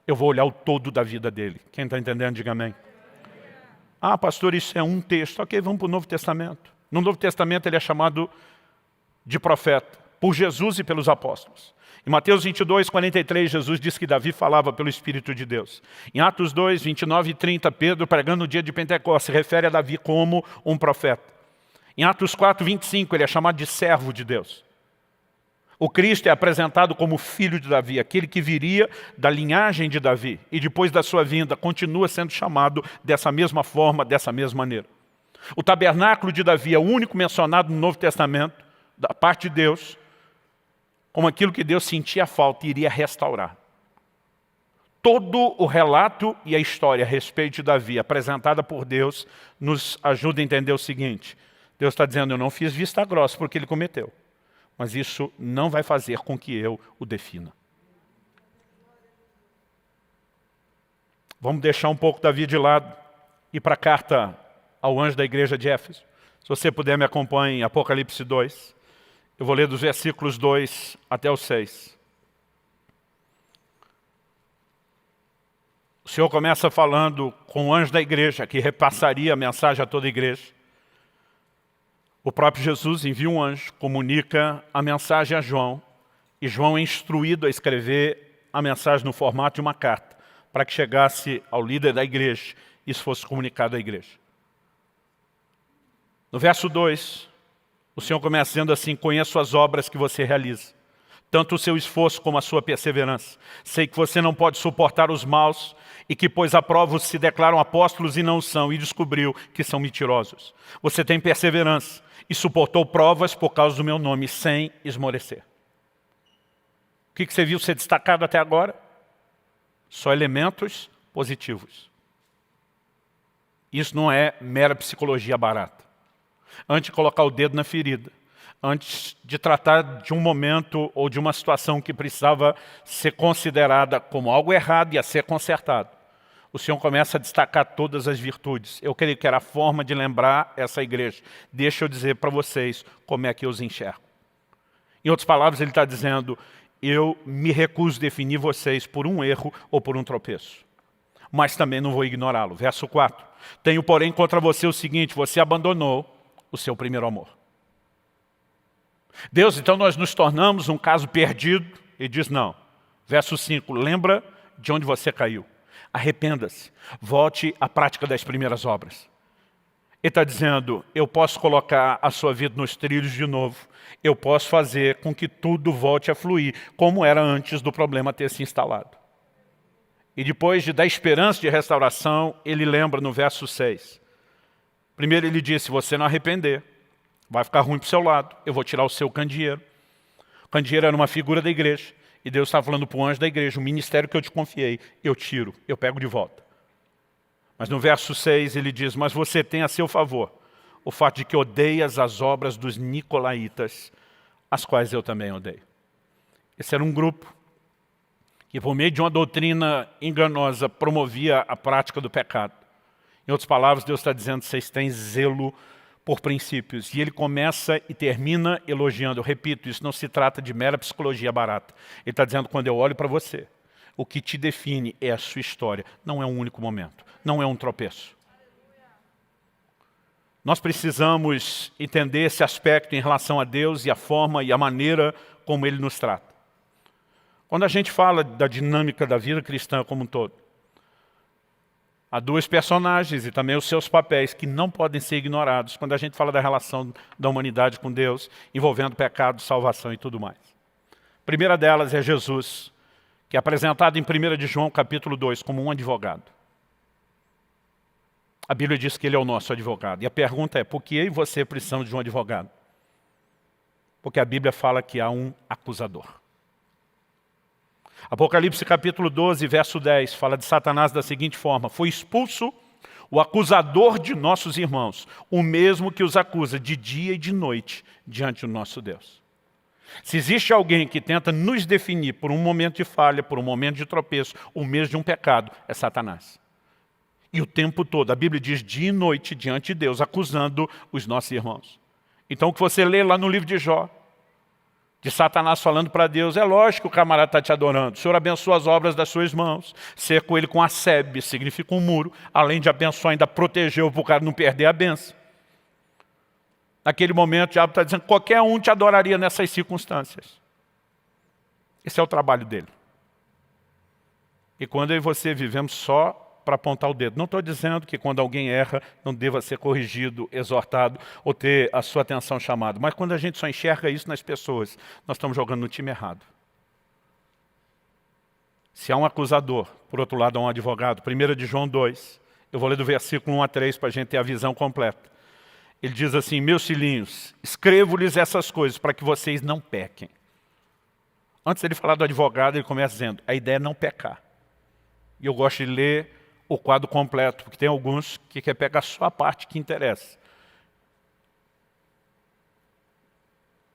Eu vou olhar o todo da vida dele. Quem está entendendo, diga amém. Ah, pastor, isso é um texto. Ok, vamos para o Novo Testamento. No Novo Testamento ele é chamado de profeta, por Jesus e pelos apóstolos. Em Mateus 22, 43, Jesus diz que Davi falava pelo Espírito de Deus. Em Atos 2, 29 e 30, Pedro, pregando no dia de Pentecostes, se refere a Davi como um profeta. Em Atos 4, 25, ele é chamado de servo de Deus. O Cristo é apresentado como filho de Davi, aquele que viria da linhagem de Davi e depois da sua vinda continua sendo chamado dessa mesma forma, dessa mesma maneira. O tabernáculo de Davi é o único mencionado no Novo Testamento da parte de Deus, como aquilo que Deus sentia falta e iria restaurar. Todo o relato e a história a respeito de Davi, apresentada por Deus, nos ajuda a entender o seguinte: Deus está dizendo, eu não fiz vista grossa porque ele cometeu, mas isso não vai fazer com que eu o defina. Vamos deixar um pouco Davi de lado e para a carta ao anjo da igreja de Éfeso. Se você puder, me acompanhe em Apocalipse 2. Eu vou ler dos versículos 2 até o 6. O Senhor começa falando com o anjo da igreja, que repassaria a mensagem a toda a igreja. O próprio Jesus envia um anjo, comunica a mensagem a João, e João é instruído a escrever a mensagem no formato de uma carta, para que chegasse ao líder da igreja e isso fosse comunicado à igreja. No verso 2, o Senhor começa dizendo assim: conheço as obras que você realiza, tanto o seu esforço como a sua perseverança. Sei que você não pode suportar os maus e que, pois, aprovos se declaram apóstolos e não são, e descobriu que são mentirosos. Você tem perseverança e suportou provas por causa do meu nome, sem esmorecer. O que você viu ser destacado até agora? Só elementos positivos. Isso não é mera psicologia barata. Antes de colocar o dedo na ferida, antes de tratar de um momento ou de uma situação que precisava ser considerada como algo errado e a ser consertado, o Senhor começa a destacar todas as virtudes. Eu creio que era a forma de lembrar essa igreja. Deixa eu dizer para vocês como é que eu os enxergo. Em outras palavras, ele está dizendo, eu me recuso a definir vocês por um erro ou por um tropeço, mas também não vou ignorá-lo. Verso 4. Tenho, porém, contra você o seguinte: você abandonou o seu primeiro amor. Deus, então nós nos tornamos um caso perdido? Ele diz não. Verso 5, lembra de onde você caiu. Arrependa-se, volte à prática das primeiras obras. Ele está dizendo, eu posso colocar a sua vida nos trilhos de novo. Eu posso fazer com que tudo volte a fluir, como era antes do problema ter se instalado. E depois de dar esperança de restauração, ele lembra no verso 6. Primeiro ele diz, se você não arrepender, vai ficar ruim para o seu lado, eu vou tirar o seu candeeiro. O candeeiro era uma figura da igreja, e Deus está falando para o anjo da igreja, o ministério que eu te confiei, eu tiro, eu pego de volta. Mas no verso 6 ele diz, mas você tem a seu favor o fato de que odeias as obras dos nicolaítas, as quais eu também odeio. Esse era um grupo que por meio de uma doutrina enganosa promovia a prática do pecado. Em outras palavras, Deus está dizendo, vocês têm zelo por princípios. E ele começa e termina elogiando. Eu repito, isso não se trata de mera psicologia barata. Ele está dizendo, quando eu olho para você, o que te define é a sua história. Não é um único momento. Não é um tropeço. Nós precisamos entender esse aspecto em relação a Deus e a forma e a maneira como Ele nos trata. Quando a gente fala da dinâmica da vida cristã como um todo, há dois personagens e também os seus papéis que não podem ser ignorados quando a gente fala da relação da humanidade com Deus, envolvendo pecado, salvação e tudo mais. A primeira delas é Jesus, que é apresentado em 1 de João capítulo 2 como um advogado. A Bíblia diz que ele é o nosso advogado. E a pergunta é, por que eu e você precisamos de um advogado? Porque a Bíblia fala que há um acusador. Apocalipse capítulo 12, verso 10, fala de Satanás da seguinte forma, foi expulso o acusador de nossos irmãos, o mesmo que os acusa de dia e de noite diante do nosso Deus. Se existe alguém que tenta nos definir por um momento de falha, por um momento de tropeço, ou mesmo de um pecado, é Satanás. E o tempo todo, a Bíblia diz dia e noite diante de Deus, acusando os nossos irmãos. Então o que você lê lá no livro de Jó, de Satanás falando para Deus, é lógico que o camarada está te adorando. O Senhor abençoa as obras das suas mãos, cercou ele com a sebe, significa um muro, além de abençoar, ainda protegeu para o cara não perder a bênção. Naquele momento, o diabo está dizendo, qualquer um te adoraria nessas circunstâncias. Esse é o trabalho dele. E quando eu e você vivemos só para apontar o dedo. Não estou dizendo que quando alguém erra, não deva ser corrigido, exortado, ou ter a sua atenção chamada. Mas quando a gente só enxerga isso nas pessoas, nós estamos jogando no time errado. Se há um acusador, por outro lado há um advogado. 1 de João 2, eu vou ler do versículo 1 a 3 para a gente ter a visão completa. Ele diz assim, meus filhinhos, escrevo-lhes essas coisas para que vocês não pequem. Antes dele falar do advogado, ele começa dizendo, a ideia é não pecar. E eu gosto de ler o quadro completo, porque tem alguns que querem pegar só a parte que interessa.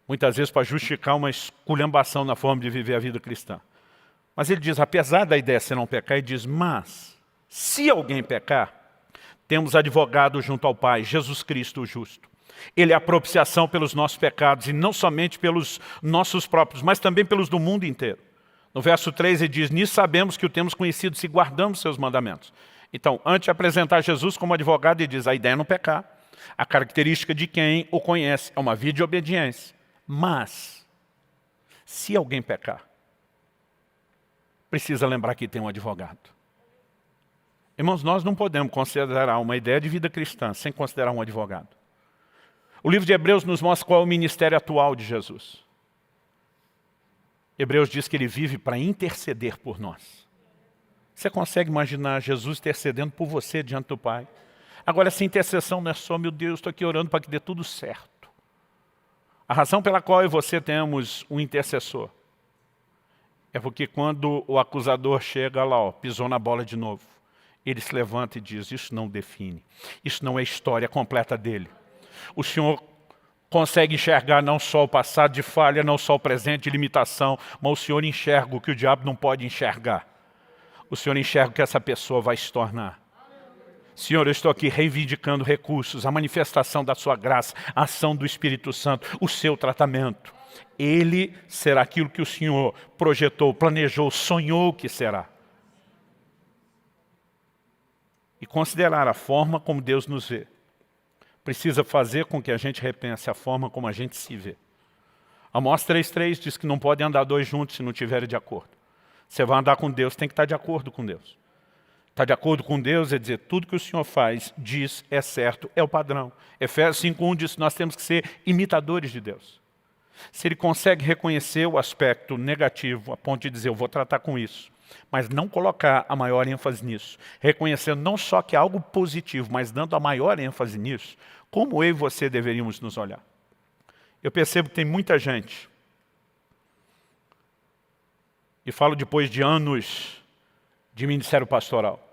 Muitas vezes para justificar uma esculhambação na forma de viver a vida cristã. Mas ele diz, apesar da ideia ser não pecar, ele diz, mas, se alguém pecar, temos advogado junto ao Pai, Jesus Cristo o justo. Ele é a propiciação pelos nossos pecados, e não somente pelos nossos próprios, mas também pelos do mundo inteiro. No verso 3 ele diz, nisso sabemos que o temos conhecido se guardamos seus mandamentos. Então, antes de apresentar Jesus como advogado, ele diz, a ideia é não pecar. A característica de quem o conhece é uma vida de obediência. Mas, se alguém pecar, precisa lembrar que tem um advogado. Irmãos, nós não podemos considerar uma ideia de vida cristã sem considerar um advogado. O livro de Hebreus nos mostra qual é o ministério atual de Jesus. Hebreus diz que ele vive para interceder por nós. Você consegue imaginar Jesus intercedendo por você diante do Pai? Agora, essa intercessão não é só, meu Deus, estou aqui orando para que dê tudo certo. A razão pela qual eu e você temos um intercessor é porque quando o acusador chega lá, pisou na bola de novo, ele se levanta e diz, isso não define, isso não é a história completa dele. O Senhor consegue enxergar não só o passado de falha, não só o presente de limitação, mas o Senhor enxerga o que o diabo não pode enxergar. O Senhor enxerga o que essa pessoa vai se tornar. Senhor, eu estou aqui reivindicando recursos, a manifestação da sua graça, a ação do Espírito Santo, o seu tratamento. Ele será aquilo que o Senhor projetou, planejou, sonhou que será. E considerar a forma como Deus nos vê precisa fazer com que a gente repense a forma como a gente se vê. Amós 3,3 diz que não podem andar dois juntos se não estiverem de acordo. Você vai andar com Deus, tem que estar de acordo com Deus. Estar de acordo com Deus é dizer, tudo que o Senhor faz, diz, é certo, é o padrão. Efésios 5,1 diz que nós temos que ser imitadores de Deus. Se ele consegue reconhecer o aspecto negativo, a ponto de dizer, eu vou tratar com isso, mas não colocar a maior ênfase nisso, reconhecendo não só que é algo positivo, mas dando a maior ênfase nisso, como eu e você deveríamos nos olhar? Eu percebo que tem muita gente, e falo depois de anos de ministério pastoral,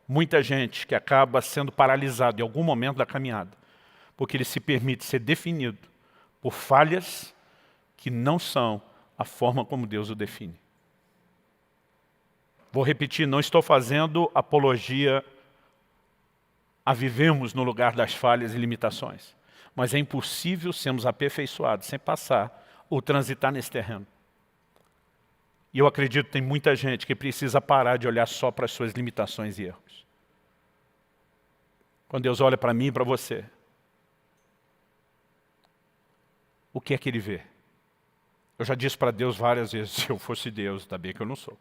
muita gente que acaba sendo paralisado em algum momento da caminhada, porque ele se permite ser definido por falhas que não são a forma como Deus o define. Vou repetir, não estou fazendo apologia a vivemos no lugar das falhas e limitações. Mas é impossível sermos aperfeiçoados sem passar ou transitar nesse terreno. E eu acredito que tem muita gente que precisa parar de olhar só para as suas limitações e erros. Quando Deus olha para mim e para você, o que é que Ele vê? Eu já disse para Deus várias vezes, se eu fosse Deus, ainda bem que eu não sou.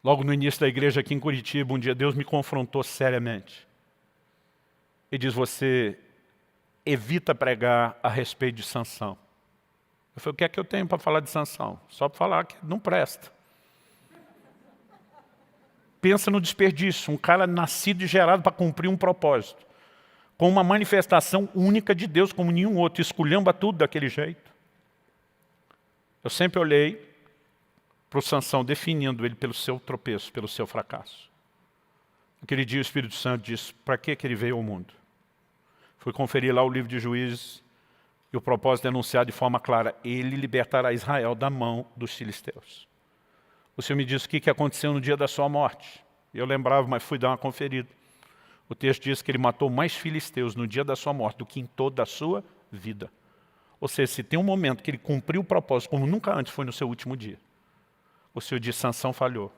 Logo no início da igreja aqui em Curitiba, um dia Deus me confrontou seriamente. Ele diz, você evita pregar a respeito de Sansão. Eu falei, o que é que eu tenho para falar de Sansão? Só para falar que não presta. Pensa no desperdício, um cara nascido e gerado para cumprir um propósito, com uma manifestação única de Deus como nenhum outro, esculhamba tudo daquele jeito. Eu sempre olhei para o Sansão, definindo ele pelo seu tropeço, pelo seu fracasso. Aquele dia o Espírito Santo disse, para que ele veio ao mundo? Fui conferir lá o livro de Juízes, e o propósito é anunciar de forma clara, ele libertará Israel da mão dos filisteus. O Senhor me disse o que aconteceu no dia da sua morte. Eu lembrava, mas fui dar uma conferida. O texto diz que ele matou mais filisteus no dia da sua morte do que em toda a sua vida. Ou seja, se tem um momento que ele cumpriu o propósito, como nunca antes foi no seu último dia, o Senhor diz, Sansão falhou.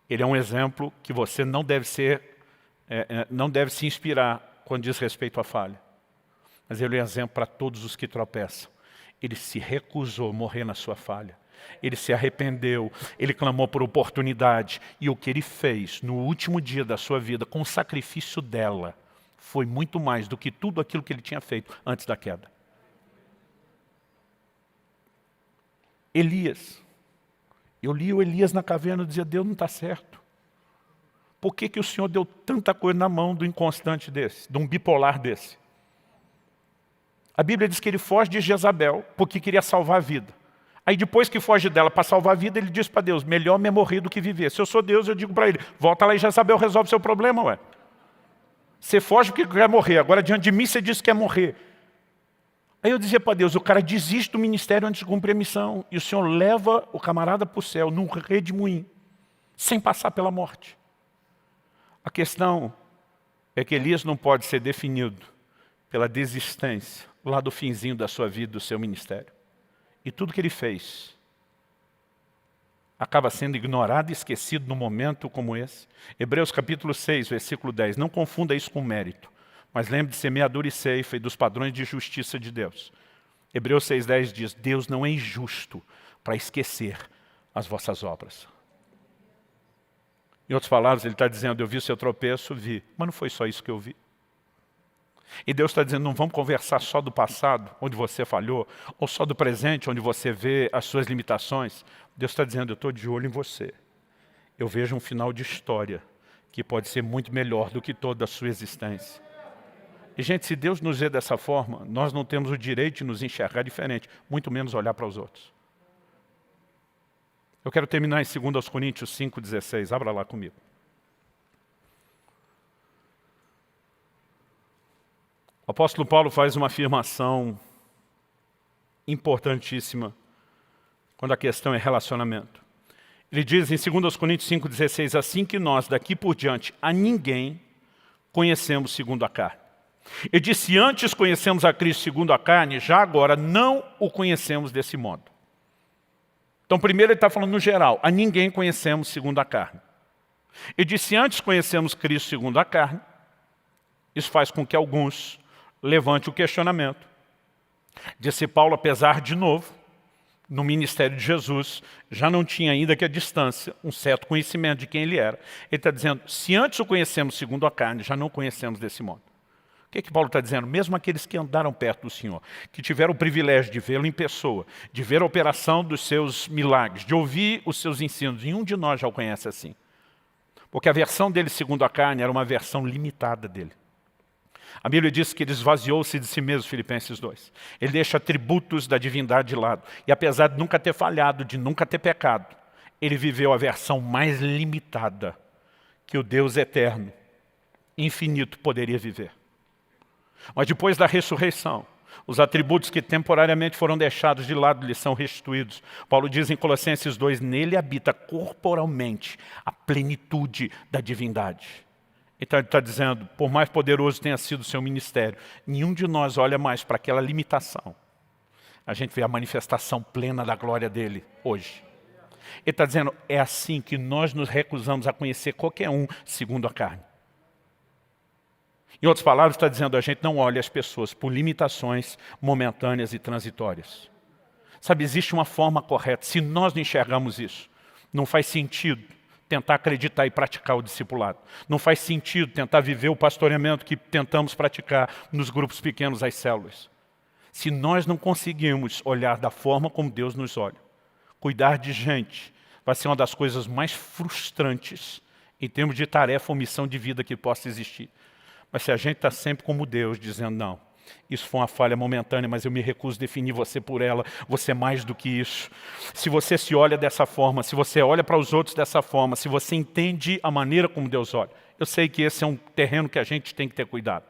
Ele é um exemplo que você não deve se inspirar quando diz respeito à falha. Mas ele é um exemplo para todos os que tropeçam. Ele se recusou a morrer na sua falha. Ele se arrependeu, ele clamou por oportunidade. E o que ele fez no último dia da sua vida, com o sacrifício dela, foi muito mais do que tudo aquilo que ele tinha feito antes da queda. Elias. Eu li o Elias na caverna e dizia, Deus não está certo. por que o Senhor deu tanta coisa na mão do inconstante desse, de um bipolar desse? A Bíblia diz que ele foge de Jezabel porque queria salvar a vida. Aí depois que foge dela para salvar a vida, ele diz para Deus, melhor me morrer do que viver. Se eu sou Deus, eu digo para ele, volta lá e Jezabel resolve seu problema, ué. Você foge porque quer morrer, agora diante de mim você diz que quer morrer. Aí eu dizia para Deus, o cara desiste do ministério antes de cumprir a missão. E o Senhor leva o camarada para o céu, num redemoinho, sem passar pela morte. A questão é que Elias não pode ser definido pela desistência, lá do finzinho da sua vida, do seu ministério. E tudo que ele fez acaba sendo ignorado e esquecido num momento como esse. Hebreus capítulo 6, versículo 10. Não confunda isso com mérito, mas lembre de semeadura e ceifa e dos padrões de justiça de Deus. Hebreus 6,10 diz, Deus não é injusto para esquecer as vossas obras. Em outras palavras, ele está dizendo, eu vi o seu tropeço, vi, mas não foi só isso que eu vi. E Deus está dizendo, não vamos conversar só do passado, onde você falhou, ou só do presente, onde você vê as suas limitações. Deus está dizendo, eu estou de olho em você. Eu vejo um final de história que pode ser muito melhor do que toda a sua existência. E, gente, se Deus nos vê dessa forma, nós não temos o direito de nos enxergar diferente, muito menos olhar para os outros. Eu quero terminar em 2 Coríntios 5,16. Abra lá comigo. O apóstolo Paulo faz uma afirmação importantíssima quando a questão é relacionamento. Ele diz em 2 Coríntios 5,16, assim que nós, daqui por diante, a ninguém conhecemos segundo a carne. Ele diz, se antes conhecemos a Cristo segundo a carne, já agora não o conhecemos desse modo. Então, primeiro ele está falando no geral, a ninguém conhecemos segundo a carne. Ele diz, se antes conhecemos Cristo segundo a carne, isso faz com que alguns levante o questionamento. Disse Paulo, apesar de novo, no ministério de Jesus, já não tinha ainda que a distância, um certo conhecimento de quem ele era. Ele está dizendo, se antes o conhecemos segundo a carne, já não o conhecemos desse modo. O que Paulo está dizendo? Mesmo aqueles que andaram perto do Senhor, que tiveram o privilégio de vê-lo em pessoa, de ver a operação dos seus milagres, de ouvir os seus ensinos, nenhum de nós já o conhece assim. Porque a versão dele segundo a carne era uma versão limitada dele. A Bíblia diz que ele esvaziou-se de si mesmo, Filipenses 2. Ele deixa atributos da divindade de lado. E apesar de nunca ter falhado, de nunca ter pecado, ele viveu a versão mais limitada que o Deus eterno, infinito, poderia viver. Mas depois da ressurreição, os atributos que temporariamente foram deixados de lado lhe são restituídos. Paulo diz em Colossenses 2, nele habita corporalmente a plenitude da divindade. Então ele está dizendo, por mais poderoso tenha sido o seu ministério, nenhum de nós olha mais para aquela limitação. A gente vê a manifestação plena da glória dele hoje. Ele está dizendo, é assim que nós nos recusamos a conhecer qualquer um segundo a carne. Em outras palavras, está dizendo, a gente não olha as pessoas por limitações momentâneas e transitórias. Sabe, existe uma forma correta. Se nós não enxergamos isso, não faz sentido tentar acreditar e praticar o discipulado. Não faz sentido tentar viver o pastoreamento que tentamos praticar nos grupos pequenos, as células. Se nós não conseguimos olhar da forma como Deus nos olha, cuidar de gente vai ser uma das coisas mais frustrantes em termos de tarefa ou missão de vida que possa existir. Mas se a gente está sempre como Deus, dizendo, não, isso foi uma falha momentânea, mas eu me recuso a definir você por ela, você é mais do que isso. Se você se olha dessa forma, se você olha para os outros dessa forma, se você entende a maneira como Deus olha, eu sei que esse é um terreno que a gente tem que ter cuidado.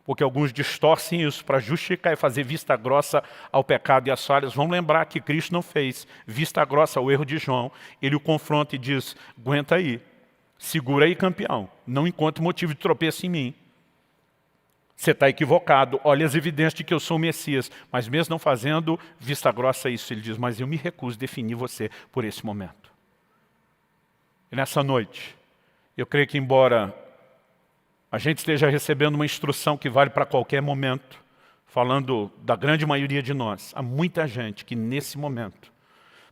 Porque alguns distorcem isso para justificar e fazer vista grossa ao pecado e às falhas. Vamos lembrar que Cristo não fez vista grossa ao erro de João. Ele o confronta e diz, aguenta aí, segura aí, campeão, não encontre motivo de tropeço em mim. Você está equivocado, olha as evidências de que eu sou o Messias, mas mesmo não fazendo vista grossa a isso, ele diz, mas eu me recuso a definir você por esse momento. E nessa noite, eu creio que embora a gente esteja recebendo uma instrução que vale para qualquer momento, falando da grande maioria de nós, há muita gente que nesse momento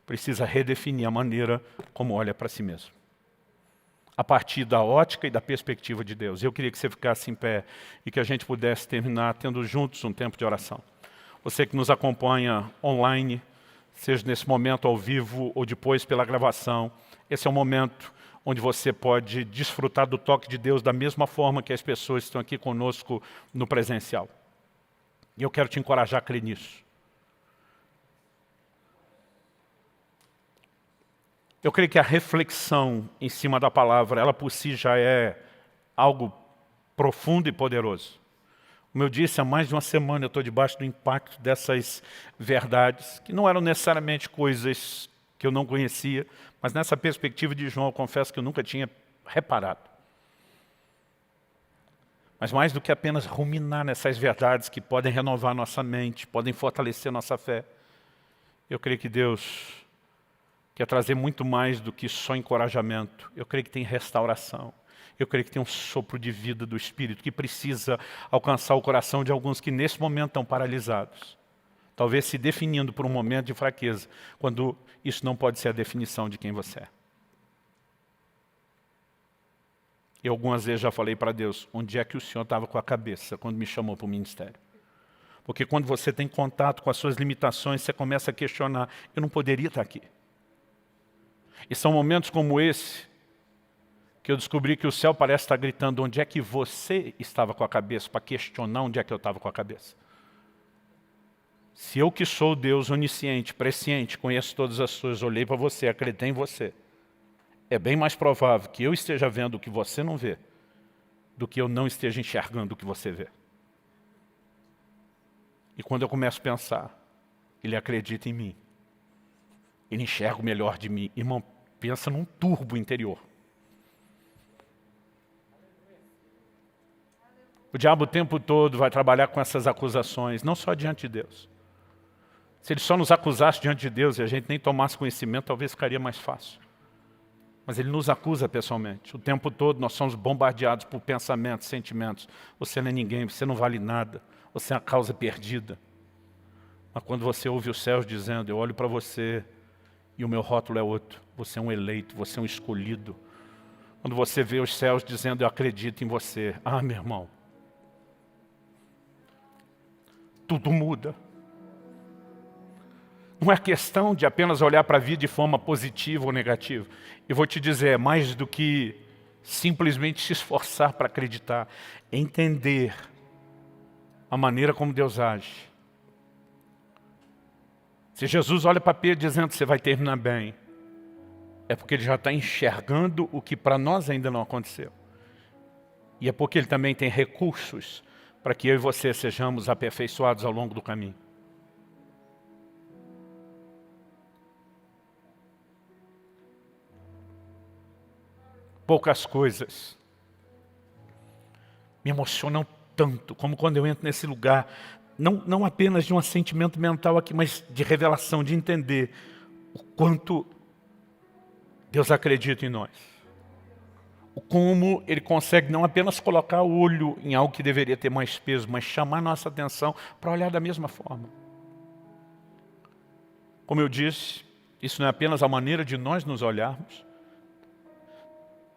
precisa redefinir a maneira como olha para si mesmo, a partir da ótica e da perspectiva de Deus. Eu queria que você ficasse em pé e que a gente pudesse terminar tendo juntos um tempo de oração. Você que nos acompanha online, seja nesse momento ao vivo ou depois pela gravação, esse é um momento onde você pode desfrutar do toque de Deus da mesma forma que as pessoas estão aqui conosco no presencial. E eu quero te encorajar a crer nisso. Eu creio que a reflexão em cima da palavra, ela por si já é algo profundo e poderoso. Como eu disse, há mais de uma semana eu estou debaixo do impacto dessas verdades, que não eram necessariamente coisas que eu não conhecia, mas nessa perspectiva de João, eu confesso que eu nunca tinha reparado. Mas mais do que apenas ruminar nessas verdades que podem renovar nossa mente, podem fortalecer nossa fé, eu creio que Deus quer trazer muito mais do que só encorajamento. Eu creio que tem restauração. Eu creio que tem um sopro de vida do Espírito que precisa alcançar o coração de alguns que nesse momento estão paralisados. Talvez se definindo por um momento de fraqueza, quando isso não pode ser a definição de quem você é. Eu algumas vezes já falei para Deus, onde é que o Senhor estava com a cabeça quando me chamou para o ministério? Porque quando você tem contato com as suas limitações, você começa a questionar, eu não poderia estar aqui. E são momentos como esse, que eu descobri que o céu parece estar gritando, onde é que você estava com a cabeça, para questionar onde é que eu estava com a cabeça. Se eu que sou Deus onisciente, presciente, conheço todas as coisas, olhei para você, acreditei em você, é bem mais provável que eu esteja vendo o que você não vê, do que eu não esteja enxergando o que você vê. E quando eu começo a pensar, ele acredita em mim, ele enxerga o melhor de mim. Irmão, pensa num turbo interior. O diabo o tempo todo vai trabalhar com essas acusações, não só diante de Deus. Se ele só nos acusasse diante de Deus e a gente nem tomasse conhecimento, talvez ficaria mais fácil. Mas ele nos acusa pessoalmente. O tempo todo nós somos bombardeados por pensamentos, sentimentos. Você não é ninguém, você não vale nada, você é a causa perdida. Mas quando você ouve os céus dizendo, eu olho para você e o meu rótulo é outro. Você é um eleito, você é um escolhido. Quando você vê os céus dizendo, eu acredito em você. Ah, meu irmão. Tudo muda. Não é questão de apenas olhar para a vida de forma positiva ou negativa. Eu vou te dizer, é mais do que simplesmente se esforçar para acreditar. É entender a maneira como Deus age. Se Jesus olha para Pedro dizendo que você vai terminar bem, é porque ele já está enxergando o que para nós ainda não aconteceu. E é porque ele também tem recursos para que eu e você sejamos aperfeiçoados ao longo do caminho. Poucas coisas me emocionam tanto como quando eu entro nesse lugar, não apenas de um assentimento mental aqui, mas de revelação, de entender o quanto Deus acredita em nós. Como Ele consegue não apenas colocar o olho em algo que deveria ter mais peso, mas chamar nossa atenção para olhar da mesma forma. Como eu disse, isso não é apenas a maneira de nós nos olharmos,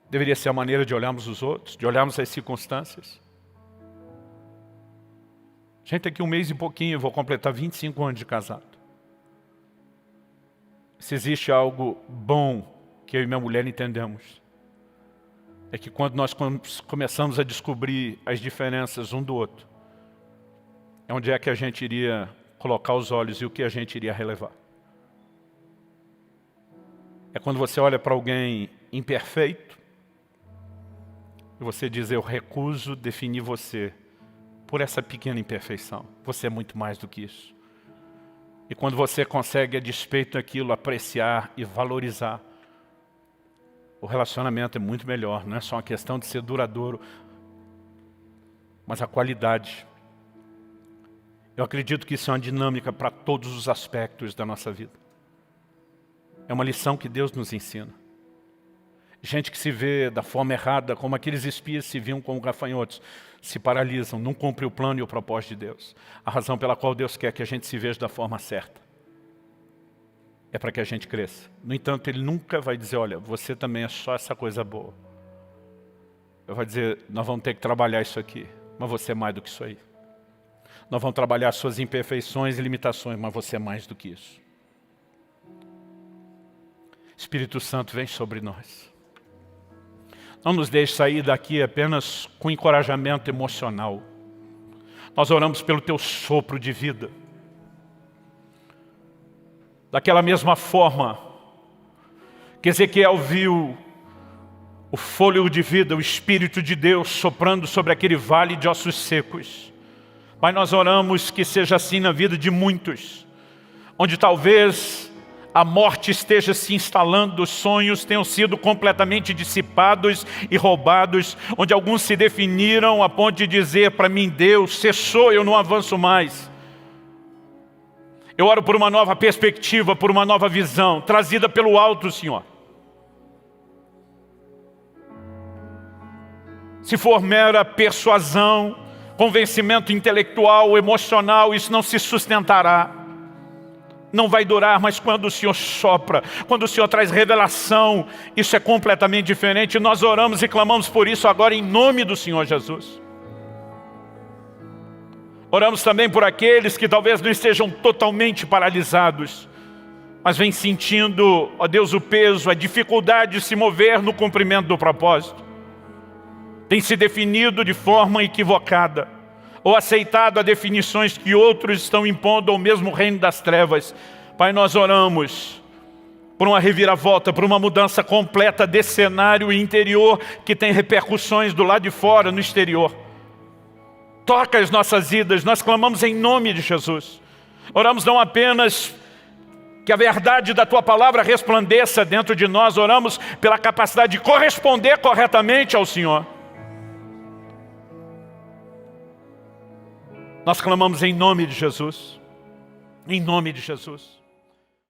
deveria ser a maneira de olharmos os outros, de olharmos as circunstâncias. Gente, daqui um mês e pouquinho eu vou completar 25 anos de casado. Se existe algo bom que eu e minha mulher entendemos, é que quando nós começamos a descobrir as diferenças um do outro, é onde é que a gente iria colocar os olhos e o que a gente iria relevar. É quando você olha para alguém imperfeito, e você diz, eu recuso definir você por essa pequena imperfeição. Você é muito mais do que isso. E quando você consegue, a despeito daquilo, apreciar e valorizar, o relacionamento é muito melhor. Não é só uma questão de ser duradouro, mas a qualidade. Eu acredito que isso é uma dinâmica para todos os aspectos da nossa vida. É uma lição que Deus nos ensina. Gente que se vê da forma errada, como aqueles espias se viam como gafanhotos, se paralisam, não cumprem o plano e o propósito de Deus. A razão pela qual Deus quer que a gente se veja da forma certa é para que a gente cresça. No entanto, Ele nunca vai dizer, olha, você também é só essa coisa boa. Ele vai dizer, nós vamos ter que trabalhar isso aqui, mas você é mais do que isso aí. Nós vamos trabalhar suas imperfeições e limitações, mas você é mais do que isso. Espírito Santo, vem sobre nós. Não nos deixe sair daqui apenas com encorajamento emocional. Nós oramos pelo teu sopro de vida. Daquela mesma forma que Ezequiel viu o fôlego de vida, o Espírito de Deus soprando sobre aquele vale de ossos secos. Pai, nós oramos que seja assim na vida de muitos, onde talvez a morte esteja se instalando, os sonhos tenham sido completamente dissipados e roubados, onde alguns se definiram a ponto de dizer para mim, Deus, cessou, eu não avanço mais. Eu oro por uma nova perspectiva, por uma nova visão, trazida pelo alto, Senhor. Se for mera persuasão, convencimento intelectual, emocional, isso não se sustentará. Não vai durar, mas quando o Senhor sopra, quando o Senhor traz revelação, isso é completamente diferente. Nós oramos e clamamos por isso agora em nome do Senhor Jesus. Oramos também por aqueles que talvez não estejam totalmente paralisados, mas vêm sentindo, ó Deus, o peso, a dificuldade de se mover no cumprimento do propósito. Tem se definido de forma equivocada, ou aceitado as definições que outros estão impondo ao mesmo reino das trevas. Pai, nós oramos por uma reviravolta, por uma mudança completa desse cenário interior que tem repercussões do lado de fora, no exterior. Toca as nossas vidas, nós clamamos em nome de Jesus. Oramos não apenas que a verdade da Tua Palavra resplandeça dentro de nós, oramos pela capacidade de corresponder corretamente ao Senhor. Nós clamamos em nome de Jesus. Em nome de Jesus.